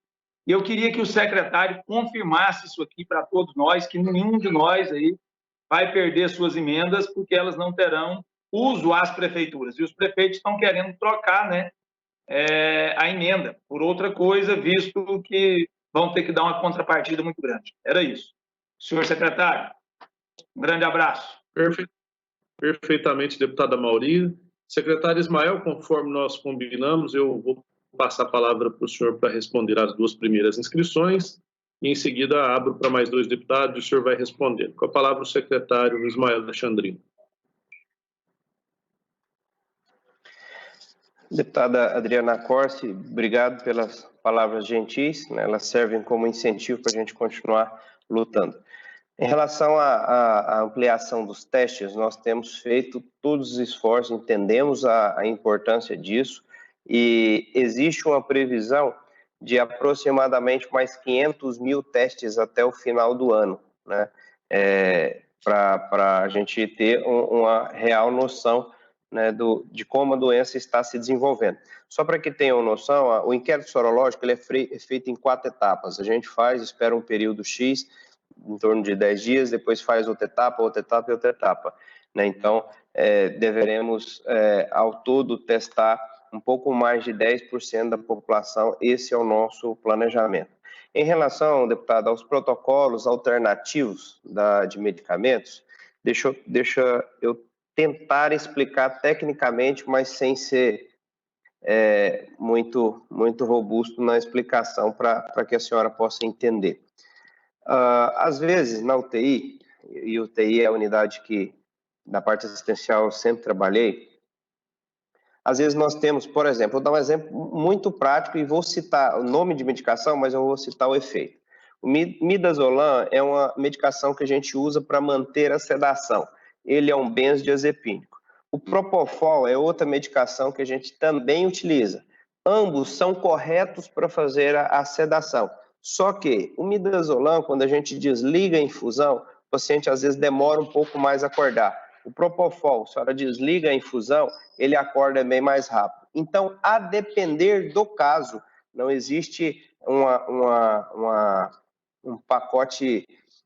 e eu queria que o secretário confirmasse isso aqui para todos nós, que nenhum de nós aí vai perder suas emendas, porque elas não terão uso às prefeituras. E os prefeitos estão querendo trocar, né, a emenda por outra coisa, visto que vão ter que dar uma contrapartida muito grande. Era isso. Senhor secretário, um grande abraço. Perfeitamente, deputada Mauri. Secretário Ismael, conforme nós combinamos, eu vou passar a palavra para o senhor para responder as 2 primeiras inscrições e, em seguida, abro para mais 2 deputados e o senhor vai responder. Com a palavra, o secretário Ismael Alexandrino. Deputada Adriana Corsi, obrigado pelas palavras gentis, né? Elas servem como incentivo para a gente continuar lutando. Em relação à ampliação dos testes, nós temos feito todos os esforços, entendemos a importância disso e existe uma previsão de aproximadamente mais 500 mil testes até o final do ano, né? Para a gente ter uma real noção, né, de como a doença está se desenvolvendo. Só para que tenham noção, o inquérito sorológico ele é feito em 4 etapas. A gente espera um período X, em torno de 10 dias, depois faz outra etapa e outra etapa. Né? Então, deveremos, ao todo, testar um pouco mais de 10% da população. Esse é o nosso planejamento. Em relação, deputado, aos protocolos alternativos de medicamentos, deixa eu tentar explicar tecnicamente, mas sem ser muito robusto na explicação para que a senhora possa entender. Às vezes, na UTI, e UTI é a unidade que, na parte assistencial, eu sempre trabalhei, às vezes nós temos, por exemplo, vou dar um exemplo muito prático e vou citar o nome de medicação, mas eu vou citar o efeito. O midazolam é uma medicação que a gente usa para manter a sedação. Ele é um benzodiazepínico. O propofol é outra medicação que a gente também utiliza. Ambos são corretos para fazer a sedação. Só que o midazolam, quando a gente desliga a infusão, o paciente às vezes demora um pouco mais a acordar. O propofol, se a senhora desliga a infusão, ele acorda bem mais rápido. Então, a depender do caso, não existe um pacote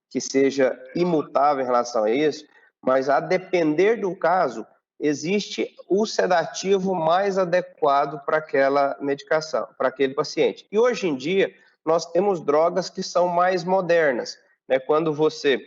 que seja imutável em relação a isso, mas a depender do caso, existe o sedativo mais adequado para aquela medicação, para aquele paciente. E hoje em dia, nós temos drogas que são mais modernas, né? Quando você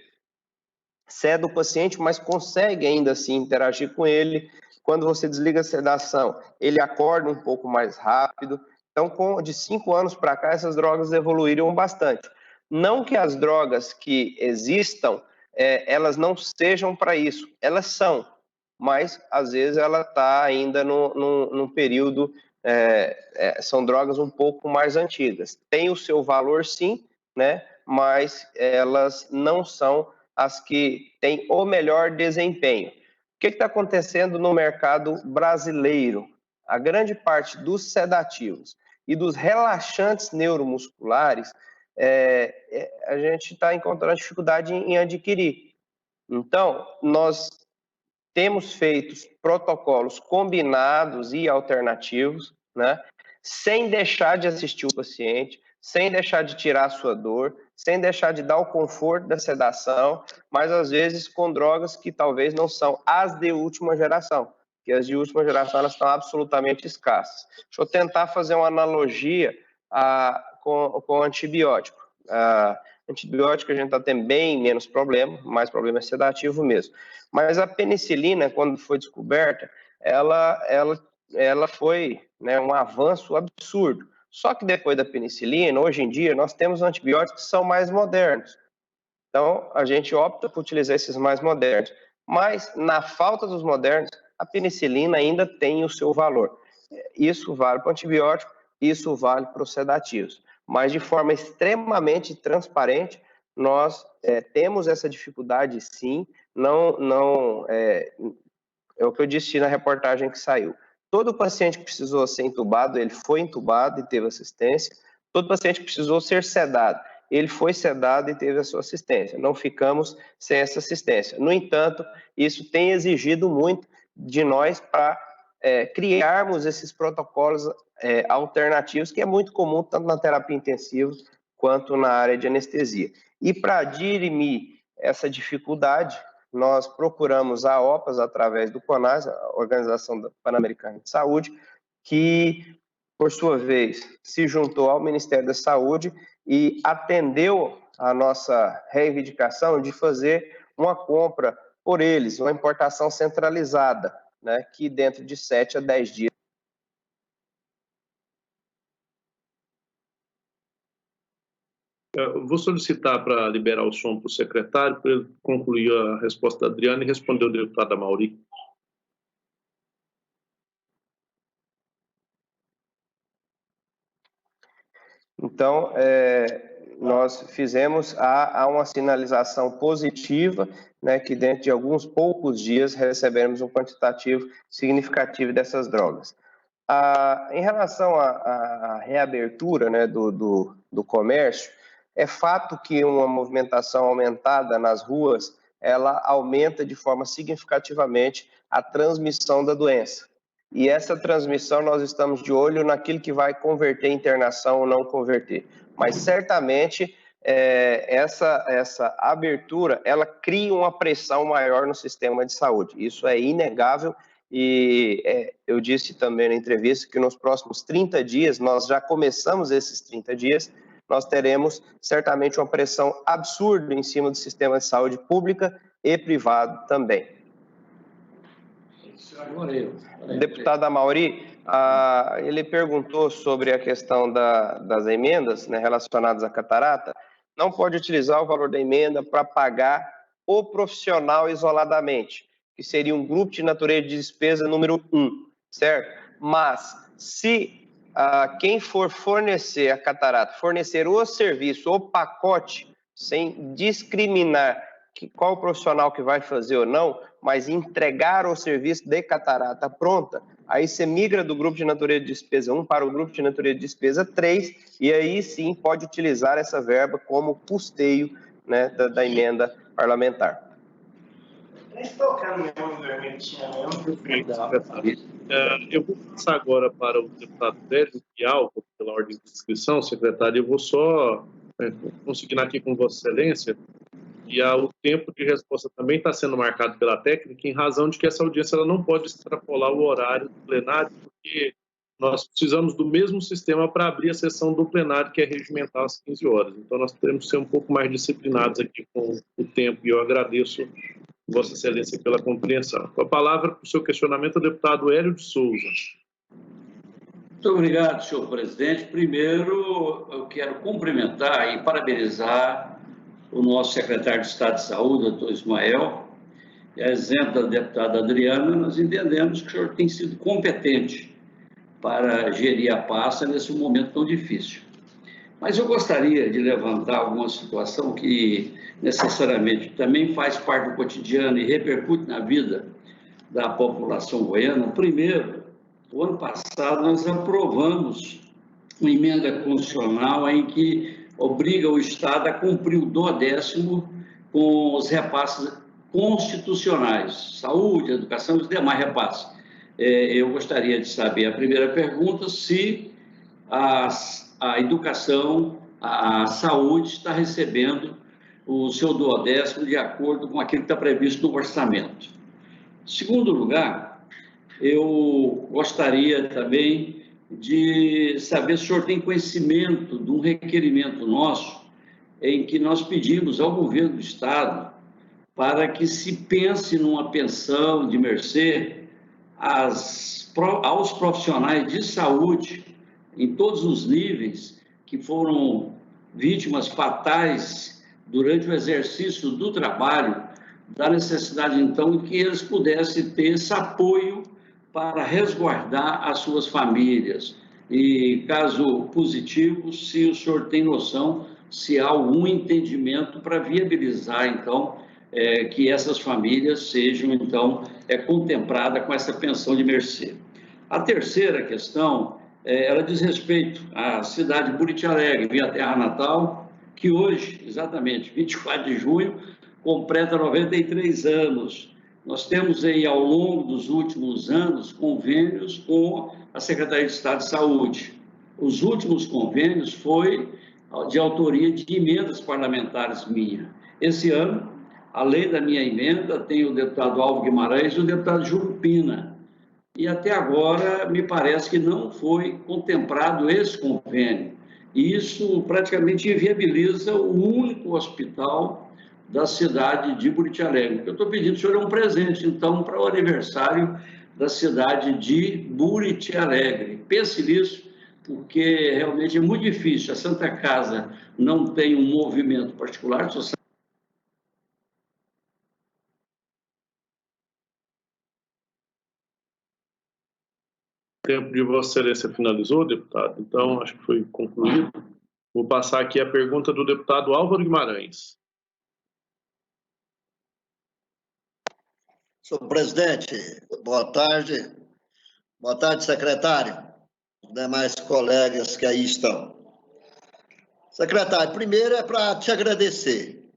ceda o paciente, mas consegue ainda assim interagir com ele. Quando você desliga a sedação, ele acorda um pouco mais rápido. Então, de 5 anos para cá, essas drogas evoluíram bastante. Não que as drogas que existam, elas não sejam para isso. Elas são, mas às vezes ela está ainda num período... são drogas um pouco mais antigas. Tem o seu valor, sim, né? Mas elas não são as que têm o melhor desempenho. O que está acontecendo no mercado brasileiro? A grande parte dos sedativos e dos relaxantes neuromusculares a gente está encontrando dificuldade em adquirir. Então, nós temos feito protocolos combinados e alternativos, né, sem deixar de assistir o paciente, sem deixar de tirar a sua dor, sem deixar de dar o conforto da sedação, mas às vezes com drogas que talvez não são as de última geração, porque as de última geração elas estão absolutamente escassas. Deixa eu tentar fazer uma analogia com antibiótico. Antibiótico a gente está tendo bem menos problema, mais problema é sedativo mesmo. Mas a penicilina, quando foi descoberta, ela foi, né, um avanço absurdo. Só que depois da penicilina, hoje em dia, nós temos antibióticos que são mais modernos. Então, a gente opta por utilizar esses mais modernos. Mas, na falta dos modernos, a penicilina ainda tem o seu valor. Isso vale para o antibiótico, isso vale para os sedativos. Mas, de forma extremamente transparente, nós temos essa dificuldade, sim. É o que eu disse na reportagem que saiu. Todo paciente que precisou ser entubado, ele foi entubado e teve assistência. Todo paciente que precisou ser sedado, ele foi sedado e teve a sua assistência. Não ficamos sem essa assistência. No entanto, isso tem exigido muito de nós para criarmos esses protocolos alternativos, que é muito comum tanto na terapia intensiva quanto na área de anestesia. E para dirimir essa dificuldade, nós procuramos a OPAS através do CONAS, a Organização Pan-Americana de Saúde, que, por sua vez, se juntou ao Ministério da Saúde e atendeu a nossa reivindicação de fazer uma compra por eles, uma importação centralizada, né, que dentro de 7 a 10 dias. Eu vou solicitar para liberar o som para o secretário, para ele concluir a resposta da Adriana e responder o deputado Amaury. Então, nós fizemos uma sinalização positiva, né, que dentro de alguns poucos dias receberemos um quantitativo significativo dessas drogas. Em relação à reabertura, né, do comércio, é fato que uma movimentação aumentada nas ruas, ela aumenta de forma significativamente a transmissão da doença. E essa transmissão nós estamos de olho naquilo que vai converter em internação ou não converter. Mas certamente essa abertura, ela cria uma pressão maior no sistema de saúde. Isso é inegável. E eu disse também na entrevista que nos próximos 30 dias, nós já começamos esses 30 dias, nós teremos certamente uma pressão absurda em cima do sistema de saúde pública e privado também. O deputado Amaury, ele perguntou sobre a questão das emendas, né, relacionadas à catarata. Não pode utilizar o valor da emenda para pagar o profissional isoladamente, que seria um grupo de natureza de despesa número 1, certo? Mas, se quem for fornecer a catarata, fornecer o serviço, o pacote, sem discriminar qual profissional que vai fazer ou não, mas entregar o serviço de catarata pronta, aí você migra do grupo de natureza de despesa 1 para o grupo de natureza de despesa 3, e aí sim pode utilizar essa verba como custeio, né, da emenda parlamentar. Eu vou passar agora para o deputado Hélio Alvo, pela ordem de inscrição, secretário. Eu vou só consignar aqui com Vossa Excelência, e o tempo de resposta também está sendo marcado pela técnica, em razão de que essa audiência ela não pode extrapolar o horário do plenário, porque nós precisamos do mesmo sistema para abrir a sessão do plenário, que é regimental às 15 horas. Então, nós teremos que ser um pouco mais disciplinados aqui com o tempo, e eu agradeço Vossa Excelência pela compreensão. Com a palavra para o seu questionamento, o deputado Hélio de Souza. Muito obrigado, senhor presidente. Primeiro, eu quero cumprimentar e parabenizar o nosso secretário de Estado de Saúde, doutor Ismael, e a exemplo da deputada Adriana, nós entendemos que o senhor tem sido competente para gerir a pasta nesse momento tão difícil. Mas eu gostaria de levantar alguma situação que necessariamente também faz parte do cotidiano e repercute na vida da população goiana. Primeiro, o ano passado nós aprovamos uma emenda constitucional em que obriga o Estado a cumprir o 12º com os repasses constitucionais, saúde, educação e os demais repasses. Eu gostaria de saber, a primeira pergunta, se a educação, a saúde está recebendo o seu 12º de acordo com aquilo que está previsto no orçamento. Segundo lugar, eu gostaria também de saber se o senhor tem conhecimento de um requerimento nosso em que nós pedimos ao governo do Estado para que se pense numa pensão de mercê aos profissionais de saúde em todos os níveis que foram vítimas fatais durante o exercício do trabalho, da necessidade, então, de que eles pudessem ter esse apoio para resguardar as suas famílias. E, caso positivo, se o senhor tem noção, se há algum entendimento para viabilizar, então, que essas famílias sejam, então, contempladas com essa pensão de mercê. A terceira questão, ela diz respeito à cidade de Buriti Alegre, minha terra natal, que hoje, exatamente, 24 de junho, completa 93 anos. Nós temos aí, ao longo dos últimos anos, convênios com a Secretaria de Estado de Saúde. Os últimos convênios foi de autoria de emendas parlamentares minha. Esse ano, além da minha emenda, tem o deputado Álvaro Guimarães e o deputado Jurupina. E até agora, me parece que não foi contemplado esse convênio. E isso praticamente inviabiliza o único hospital da cidade de Buriti Alegre. Eu estou pedindo, senhor, um presente, então, para o aniversário da cidade de Buriti Alegre. Pense nisso, porque realmente é muito difícil. A Santa Casa não tem um movimento particular de sociedade. O tempo de Vossa Excelência finalizou, deputado, então acho que foi concluído. Vou passar aqui a pergunta do deputado Álvaro Guimarães. Senhor presidente, boa tarde. Boa tarde, secretário, demais colegas que aí estão. Secretário, primeiro é para te agradecer.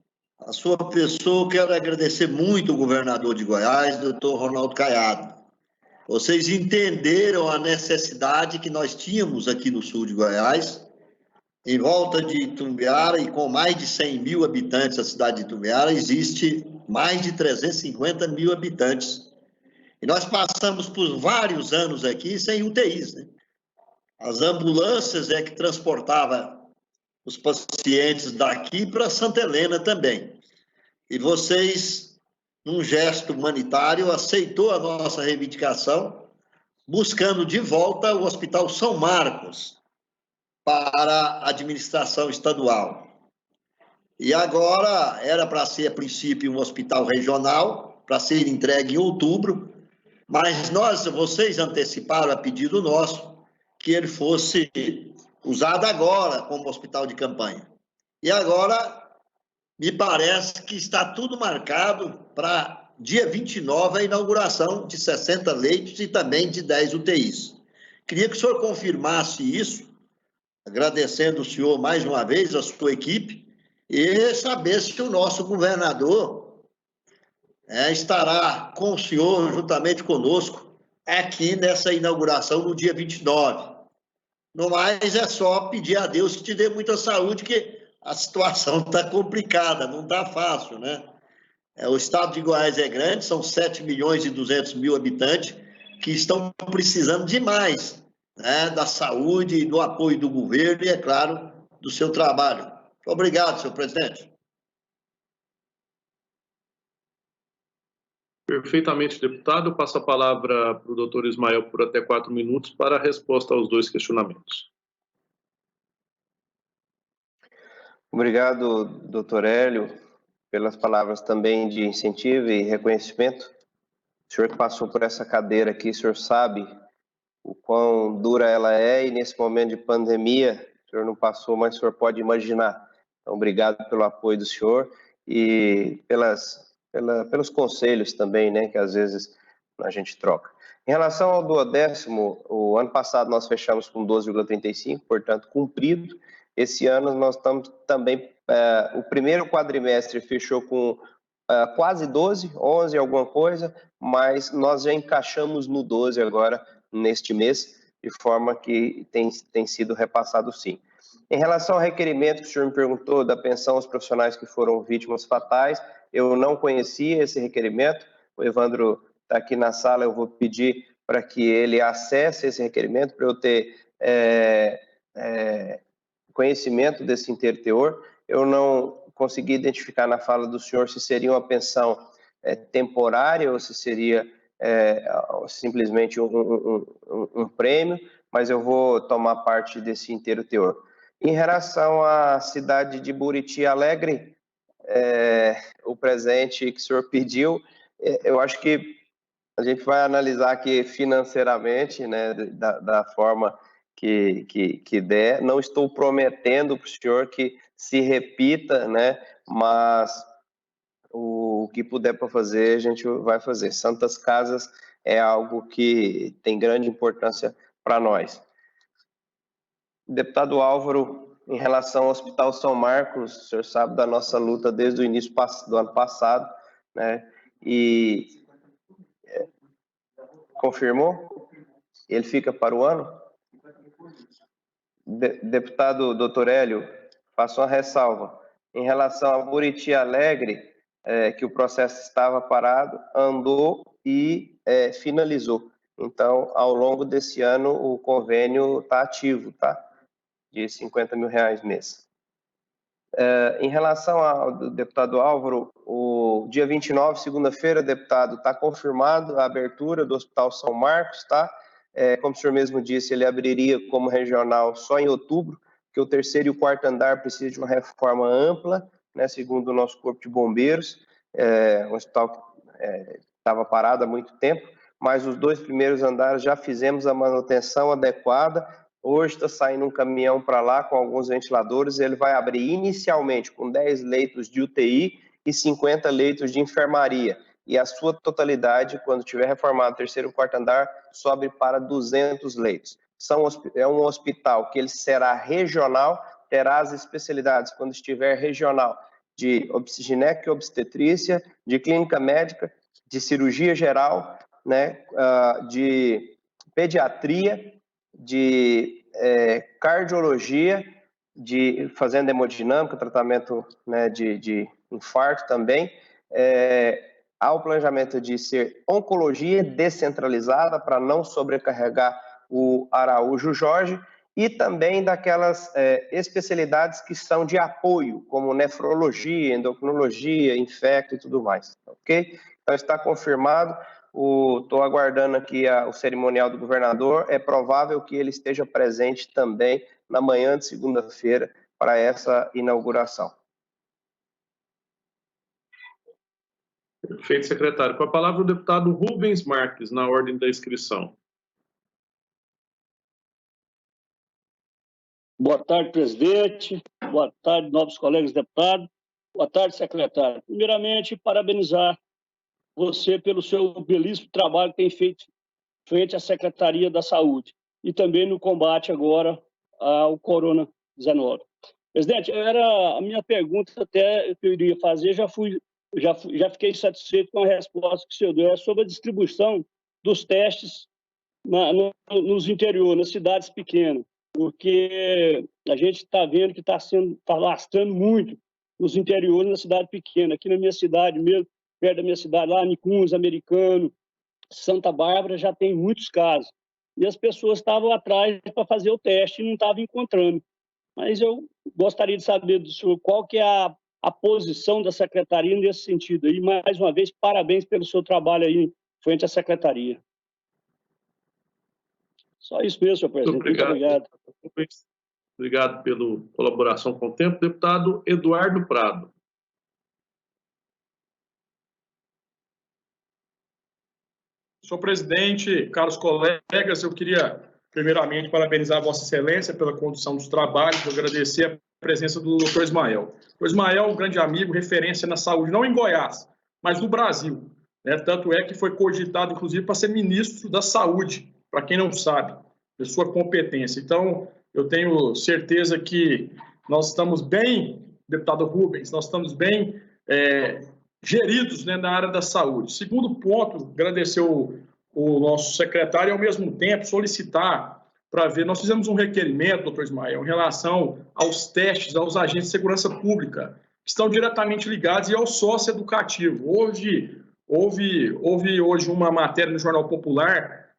A sua pessoa, quero agradecer muito o governador de Goiás, doutor Ronaldo Caiado. Vocês entenderam a necessidade que nós tínhamos aqui no sul de Goiás, em volta de Itumbiara, e com mais de 100 mil habitantes, a cidade de Itumbiara, existe mais de 350 mil habitantes. E nós passamos por vários anos aqui sem UTIs, né? As ambulâncias que transportavam os pacientes daqui para Santa Helena também. E vocês, num gesto humanitário, aceitou a nossa reivindicação, buscando de volta o Hospital São Marcos para a administração estadual. E agora era para ser, a princípio, um hospital regional, para ser entregue em outubro, mas vocês anteciparam a pedido nosso que ele fosse usado agora como hospital de campanha. E agora, me parece que está tudo marcado para dia 29, a inauguração de 60 leitos e também de 10 UTIs. Queria que o senhor confirmasse isso, agradecendo o senhor mais uma vez, a sua equipe, e saber se o nosso governador estará com o senhor, juntamente conosco, aqui nessa inauguração no dia 29. No mais, é só pedir a Deus que te dê muita saúde, que a situação está complicada, não está fácil, né? O estado de Goiás é grande, são 7 milhões e 200 mil habitantes que estão precisando demais, né, da saúde e do apoio do governo e, é claro, do seu trabalho. Obrigado, senhor presidente. Perfeitamente, deputado. Eu passo a palavra para o doutor Ismael por até 4 minutos para a resposta aos 2 questionamentos. Obrigado, doutor Hélio, pelas palavras também de incentivo e reconhecimento. O senhor que passou por essa cadeira aqui, o senhor sabe o quão dura ela é, e nesse momento de pandemia, o senhor não passou, mas o senhor pode imaginar. Então, obrigado pelo apoio do senhor e pelos conselhos também, né, que às vezes a gente troca. Em relação ao 12º, o ano passado nós fechamos com 12,35, portanto, cumprido, Esse ano nós estamos também, o primeiro quadrimestre fechou com quase 12, 11 alguma coisa, mas nós já encaixamos no 12 agora, neste mês, de forma que tem sido repassado sim. Em relação ao requerimento que o senhor me perguntou da pensão aos profissionais que foram vítimas fatais, eu não conhecia esse requerimento, o Evandro está aqui na sala, eu vou pedir para que ele acesse esse requerimento, para eu ter conhecimento desse inteiro teor. Eu não consegui identificar na fala do senhor se seria uma pensão temporária ou se seria simplesmente um prêmio, mas eu vou tomar parte desse inteiro teor. Em relação à cidade de Buriti Alegre, o presente que o senhor pediu, eu acho que a gente vai analisar aqui financeiramente, né, da forma que der. Não estou prometendo para o senhor que se repita, né, mas o que puder para fazer, a gente vai fazer. Santas Casas é algo que tem grande importância para nós. Deputado Álvaro, em relação ao Hospital São Marcos, o senhor sabe da nossa luta desde o início do ano passado, né? E confirmou? Ele fica para o ano? Deputado Dr. Hélio, faço uma ressalva. Em relação a Buriti Alegre, que o processo estava parado, andou e finalizou. Então, ao longo desse ano, o convênio está ativo, tá? De R$50 mil mês. Em relação ao deputado Álvaro, o dia 29, segunda-feira, deputado, está confirmado a abertura do Hospital São Marcos, tá? Como o senhor mesmo disse, ele abriria como regional só em outubro, porque o terceiro e o quarto andar precisam de uma reforma ampla, né, segundo o nosso Corpo de Bombeiros. O hospital estava parado há muito tempo, mas os 2 primeiros andares já fizemos a manutenção adequada. Hoje está saindo um caminhão para lá com alguns ventiladores. Ele vai abrir inicialmente com 10 leitos de UTI e 50 leitos de enfermaria. E a sua totalidade, quando tiver reformado o terceiro e quarto andar, sobe para 200 leitos. É um hospital que ele será regional, terá as especialidades, quando estiver regional, de gineco e obstetrícia, de clínica médica, de cirurgia geral, né, de pediatria, de cardiologia, fazendo hemodinâmica, tratamento, né, de infarto também. Há o planejamento de ser oncologia descentralizada para não sobrecarregar o Araújo Jorge, e também daquelas especialidades que são de apoio, como nefrologia, endocrinologia, infecto e tudo mais, ok? Então está confirmado. Estou aguardando aqui o cerimonial do governador. É provável que ele esteja presente também na manhã de segunda-feira para essa inauguração. Perfeito, secretário. Com a palavra o deputado Rubens Marques, na ordem da inscrição. Boa tarde, presidente. Boa tarde, novos colegas deputados. Boa tarde, secretário. Primeiramente, parabenizar você pelo seu belíssimo trabalho que tem feito frente à Secretaria da Saúde e também no combate agora ao Corona-19. Presidente, era a minha pergunta até que eu iria fazer, já fiquei satisfeito com a resposta que o senhor deu, sobre a distribuição dos testes nos interiores, nas cidades pequenas, porque a gente está vendo que está lastrando muito nos interiores, na cidade pequena. Aqui na minha cidade mesmo, perto da minha cidade, lá, Nicuns, Americano, Santa Bárbara, já tem muitos casos. E as pessoas estavam atrás para fazer o teste e não estavam encontrando. Mas eu gostaria de saber do senhor qual que é a posição da Secretaria nesse sentido. E, mais uma vez, parabéns pelo seu trabalho aí frente à Secretaria. Só isso mesmo, senhor presidente. Muito obrigado. Obrigado pela colaboração com o tempo. Deputado Eduardo Prado. Senhor presidente, caros colegas, eu queria, primeiramente, parabenizar a Vossa Excelência pela condução dos trabalhos, agradecer a presença do Dr. Ismael. O Ismael é um grande amigo, referência na saúde, não em Goiás, mas no Brasil, né? Tanto é que foi cogitado, inclusive, para ser ministro da Saúde, para quem não sabe, da sua competência. Então, eu tenho certeza que nós estamos bem, deputado Rubens, nós estamos bem geridos, né, na área da saúde. Segundo ponto, agradecer o nosso secretário e, ao mesmo tempo, solicitar para ver, nós fizemos um requerimento, doutor Ismael, em relação aos testes aos agentes de segurança pública, que estão diretamente ligados, e ao sócio educativo. Houve hoje uma matéria no Jornal Popular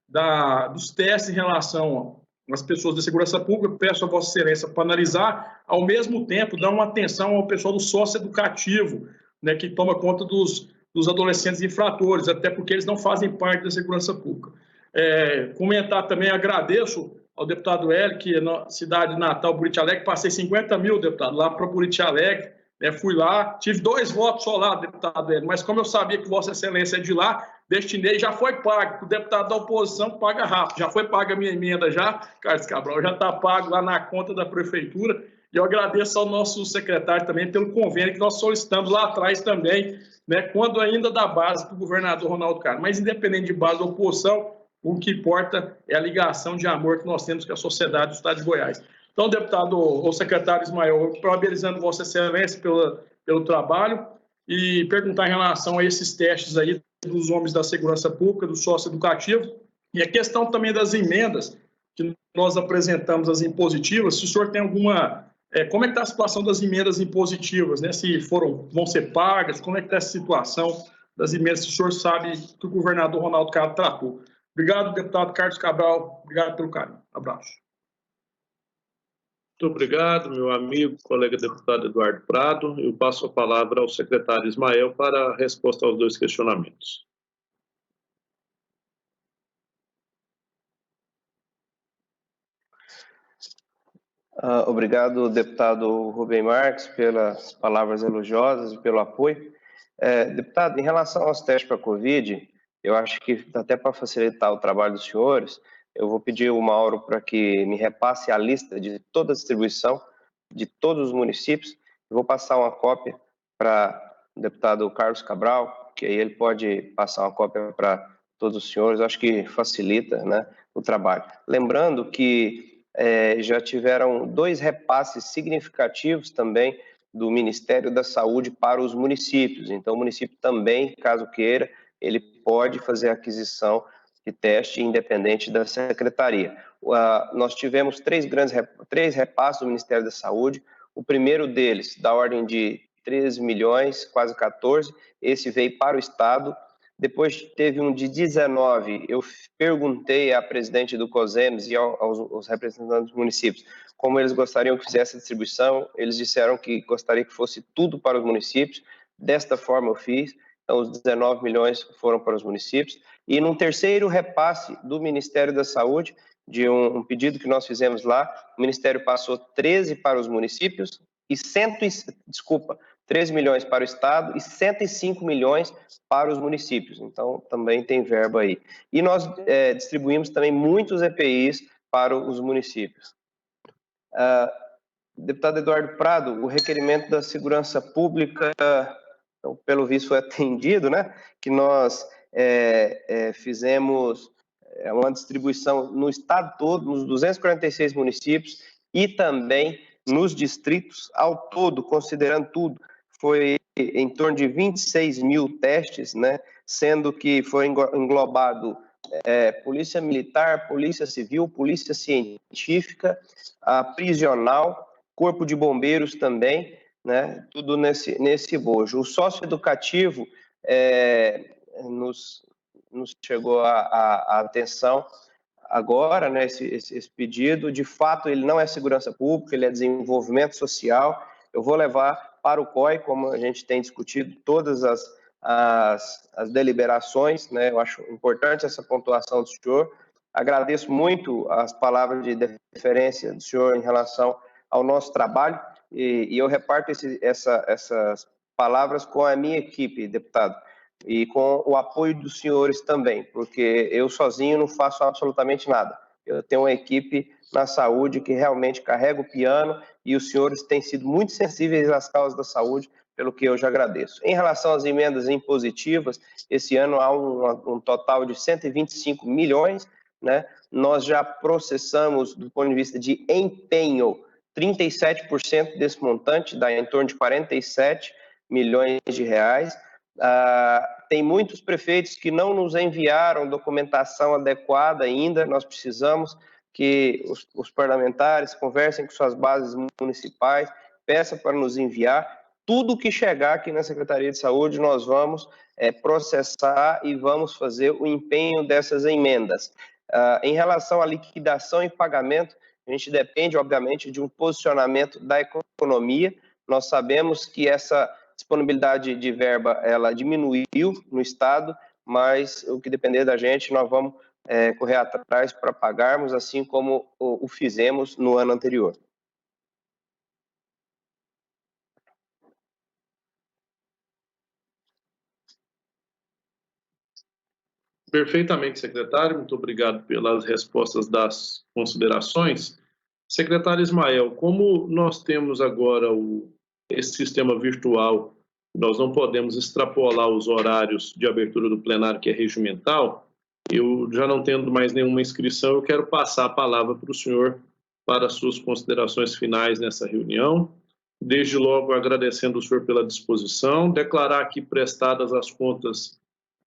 dos testes em relação às pessoas da segurança pública. Peço a Vossa Excelência para analisar, ao mesmo tempo, dar uma atenção ao pessoal do sócio educativo, né, que toma conta dos adolescentes infratores, até porque eles não fazem parte da segurança pública. Comentar também, agradeço ao deputado Hélio, que na cidade natal, Buriti Alegre, passei 50 mil, deputado, lá para Buriti Alegre, fui lá, tive 2 votos só lá, deputado Hélio, mas como eu sabia que Vossa Excelência é de lá, destinei, já foi pago, o deputado da oposição paga rápido, já foi paga a minha emenda já, Carlos Cabral, já está pago lá na conta da prefeitura, e eu agradeço ao nosso secretário também pelo convênio que nós solicitamos lá atrás também, né, quando ainda da base do governador Ronaldo Caiado, mas independente de base ou oposição, o que importa é a ligação de amor que nós temos com a sociedade do Estado de Goiás. Então, deputado ou secretário Ismael, parabenizando Vossa Excelência pelo trabalho e perguntar em relação a esses testes aí dos homens da segurança pública, do sócio educativo, e a questão também das emendas que nós apresentamos, as impositivas, se o senhor tem alguma... como é que está a situação das emendas impositivas, né? Se vão ser pagas, como é que está essa situação das emendas, se o senhor sabe que o governador Ronaldo Caiado tratou. Obrigado, deputado Carlos Cabral. Obrigado pelo carinho. Abraço. Muito obrigado, meu amigo, colega deputado Eduardo Prado. Eu passo a palavra ao secretário Ismael para a resposta aos 2 questionamentos. Obrigado, deputado Rubem Marques, pelas palavras elogiosas e pelo apoio. Deputado, em relação aos testes para a Covid, eu acho que até para facilitar o trabalho dos senhores, eu vou pedir ao Mauro para que me repasse a lista de toda a distribuição de todos os municípios. Eu vou passar uma cópia para o deputado Carlos Cabral, que aí ele pode passar uma cópia para todos os senhores. Eu acho que facilita, né, o trabalho. Lembrando que já tiveram 2 repasses significativos também do Ministério da Saúde para os municípios. Então, o município também, caso queira, ele pode fazer a aquisição de teste independente da secretaria. Nós tivemos 3 repasses do Ministério da Saúde. O primeiro deles, da ordem de 13 milhões, quase 14, esse veio para o Estado. Depois teve um de 19, eu perguntei à presidente do COSEMES e aos representantes dos municípios como eles gostariam que fizesse a distribuição. Eles disseram que gostaria que fosse tudo para os municípios. Desta forma eu fiz. Então, os 19 milhões foram para os municípios. E num terceiro repasse do Ministério da Saúde, de um pedido que nós fizemos lá, o Ministério passou 13 para os municípios e 13 milhões para o Estado e 105 milhões para os municípios. Então, também tem verba aí. E nós distribuímos também muitos EPIs para os municípios. Deputado Eduardo Prado, o requerimento da segurança pública, então, pelo visto, foi atendido, né? Que nós fizemos uma distribuição no estado todo, nos 246 municípios e também nos distritos. Ao todo, considerando tudo, foi em torno de 26 mil testes, né? Sendo que foi englobado Polícia Militar, Polícia Civil, Polícia Científica, a prisional, Corpo de Bombeiros também, né? Tudo nesse bojo. O socioeducativo nos chegou a atenção agora, né? Esse pedido, de fato, ele não é segurança pública, ele é desenvolvimento social. Eu vou levar para o COI, como a gente tem discutido todas as deliberações, né? Eu acho importante essa pontuação do senhor. Agradeço muito as palavras de deferência do senhor em relação ao nosso trabalho, e eu reparto essas palavras com a minha equipe, deputado, e com o apoio dos senhores também, porque eu sozinho não faço absolutamente nada. Eu tenho uma equipe na saúde que realmente carrega o piano, e os senhores têm sido muito sensíveis às causas da saúde, pelo que eu já agradeço. Em relação às emendas impositivas, esse ano há um total de 125 milhões, né? Nós já processamos, do ponto de vista de empenho, 37% desse montante, dá em torno de 47 milhões de reais. Tem muitos prefeitos que não nos enviaram documentação adequada ainda, nós precisamos que os parlamentares conversem com suas bases municipais, peçam para nos enviar. Tudo que chegar aqui na Secretaria de Saúde, nós vamos processar e vamos fazer o empenho dessas emendas. Em relação à liquidação e pagamento, a gente depende, obviamente, de um posicionamento da economia. Nós sabemos que essa disponibilidade de verba, ela diminuiu no Estado, mas o que depender da gente, nós vamos correr atrás para pagarmos, assim como o fizemos no ano anterior. Perfeitamente, secretário. Muito obrigado pelas respostas das considerações. Secretário Ismael, como nós temos agora esse sistema virtual, nós não podemos extrapolar os horários de abertura do plenário, que é regimental, eu já não tendo mais nenhuma inscrição, eu quero passar a palavra para o senhor para as suas considerações finais nessa reunião. Desde logo agradecendo o senhor pela disposição, declarar aqui prestadas as contas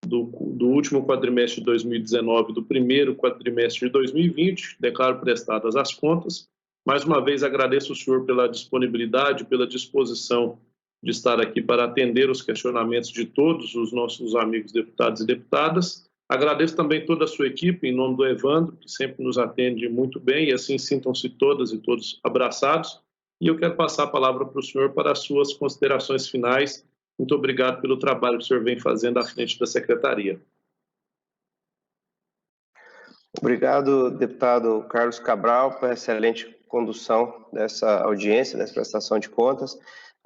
do último quadrimestre de 2019 e do primeiro quadrimestre de 2020, declaro prestadas as contas. Mais uma vez agradeço o senhor pela disponibilidade, pela disposição de estar aqui para atender os questionamentos de todos os nossos amigos deputados e deputadas. Agradeço também toda a sua equipe, em nome do Evandro, que sempre nos atende muito bem, e assim sintam-se todas e todos abraçados. E eu quero passar a palavra para o senhor para as suas considerações finais. Muito obrigado pelo trabalho que o senhor vem fazendo à frente da Secretaria. Obrigado, deputado Carlos Cabral, pela excelente condução dessa audiência, dessa prestação de contas,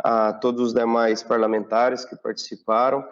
a todos os demais parlamentares que participaram.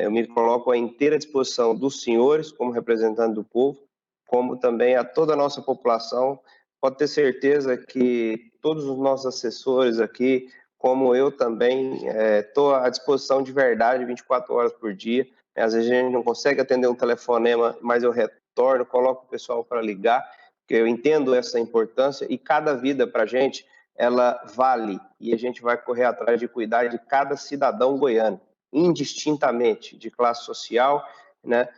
Eu me coloco à inteira disposição dos senhores, como representante do povo, como também a toda a nossa população. Pode ter certeza que todos os nossos assessores aqui, como eu também, estou à disposição de verdade 24 horas por dia. Às vezes a gente não consegue atender um telefonema, mas eu retorno, coloco o pessoal para ligar, porque eu entendo essa importância e cada vida para a gente, ela vale, e a gente vai correr atrás de cuidar de cada cidadão goiano, indistintamente, de classe social, né,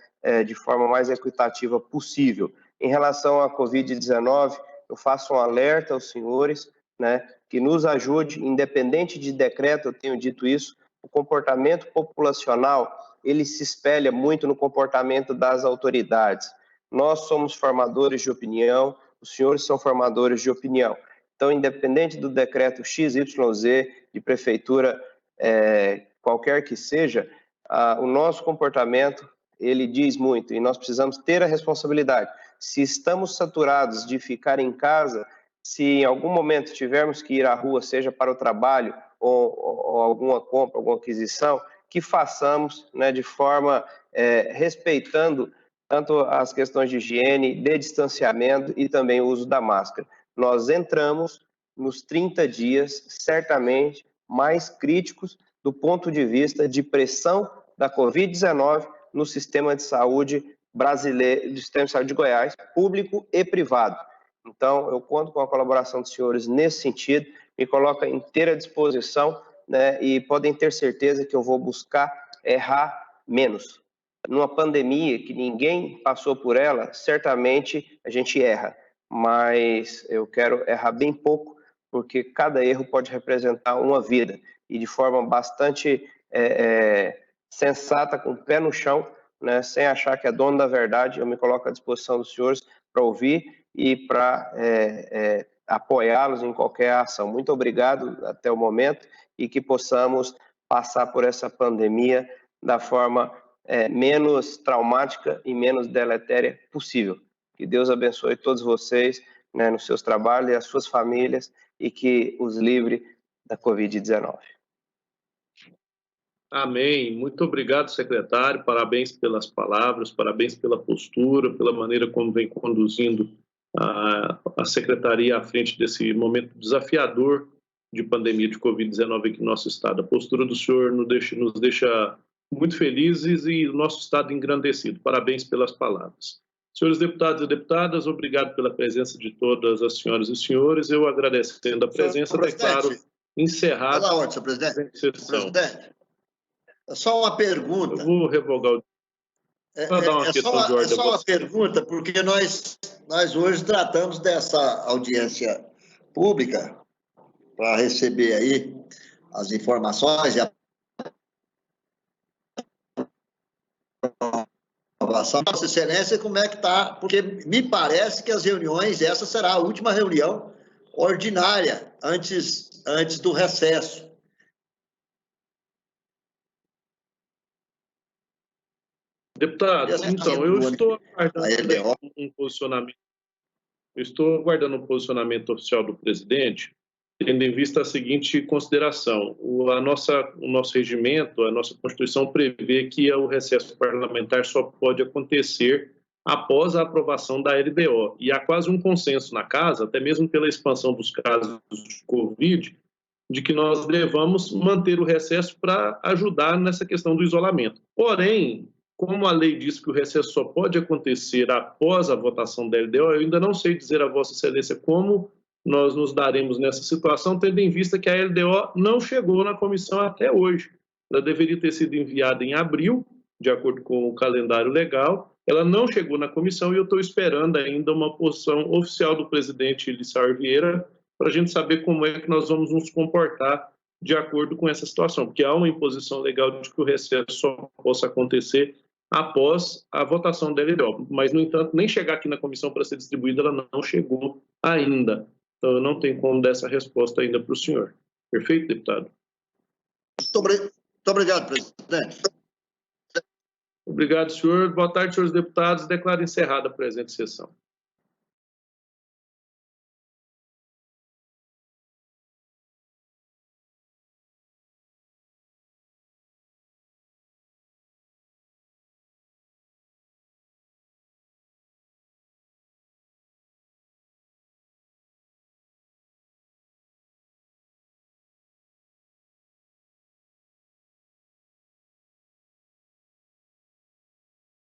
de forma mais equitativa possível. Em relação à Covid-19, eu faço um alerta aos senhores, né, que nos ajude, independente de decreto, eu tenho dito isso, o comportamento populacional, ele se espelha muito no comportamento das autoridades. Nós somos formadores de opinião, os senhores são formadores de opinião. Então, independente do decreto XYZ, de prefeitura, qualquer que seja, o nosso comportamento, ele diz muito, e nós precisamos ter a responsabilidade. Se estamos saturados de ficar em casa, se em algum momento tivermos que ir à rua, seja para o trabalho ou alguma compra, alguma aquisição, que façamos, né, de forma respeitando tanto as questões de higiene, de distanciamento e também o uso da máscara. Nós entramos nos 30 dias, certamente, mais críticos do ponto de vista de pressão da Covid-19 no sistema de saúde brasileiro, do sistema de saúde de Goiás, público e privado. Então, eu conto com a colaboração dos senhores nesse sentido, me coloco à inteira disposição, né, e podem ter certeza que eu vou buscar errar menos. Numa pandemia que ninguém passou por ela, certamente a gente erra, mas eu quero errar bem pouco, porque cada erro pode representar uma vida, e de forma bastante sensata, com o pé no chão, né, sem achar que é dono da verdade, eu me coloco à disposição dos senhores para ouvir e para apoiá-los em qualquer ação. Muito obrigado até o momento e que possamos passar por essa pandemia da forma menos traumática e menos deletéria possível. Que Deus abençoe todos vocês, né, nos seus trabalhos e as suas famílias e que os livre da Covid-19. Amém. Muito obrigado, secretário. Parabéns pelas palavras, parabéns pela postura, pela maneira como vem conduzindo a secretaria à frente desse momento desafiador de pandemia de Covid-19 aqui no nosso estado. A postura do senhor nos deixa muito felizes e o nosso estado engrandecido. Parabéns pelas palavras. Senhores deputados e deputadas, obrigado pela presença de todas as senhoras e senhores. Eu, agradecendo a presença, declaro encerrado Fala onde, senhor presidente? a sessão. Presidente, é só uma pergunta. Eu vou revogar o... É só uma pergunta, porque nós hoje tratamos dessa audiência pública para receber aí as informações e a aprovação. Vossa Excelência, como é que está? Porque me parece que as reuniões, essa será a última reunião ordinária antes do recesso. Deputado, então, eu estou aguardando um posicionamento. Eu estou aguardando um posicionamento oficial do presidente, tendo em vista a seguinte consideração: o nosso regimento, a nossa Constituição prevê que o recesso parlamentar só pode acontecer após a aprovação da LDO. E há quase um consenso na casa, até mesmo pela expansão dos casos de Covid, de que nós devamos manter o recesso para ajudar nessa questão do isolamento. Porém, como a lei diz que o recesso só pode acontecer após a votação da LDO, eu ainda não sei dizer a Vossa Excelência como nós nos daremos nessa situação, tendo em vista que a LDO não chegou na comissão até hoje. Ela deveria ter sido enviada em abril, de acordo com o calendário legal. Ela não chegou na comissão e eu estou esperando ainda uma posição oficial do presidente Lissauer Vieira para a gente saber como é que nós vamos nos comportar de acordo com essa situação, porque há uma imposição legal de que o recesso só possa acontecer após a votação da LDO. Mas, no entanto, nem chegar aqui na comissão para ser distribuída, ela não chegou ainda. Então, eu não tenho como dar essa resposta ainda para o senhor. Perfeito, deputado? Muito obrigado, presidente. Obrigado, senhor. Boa tarde, senhores deputados. Declaro encerrada a presente sessão.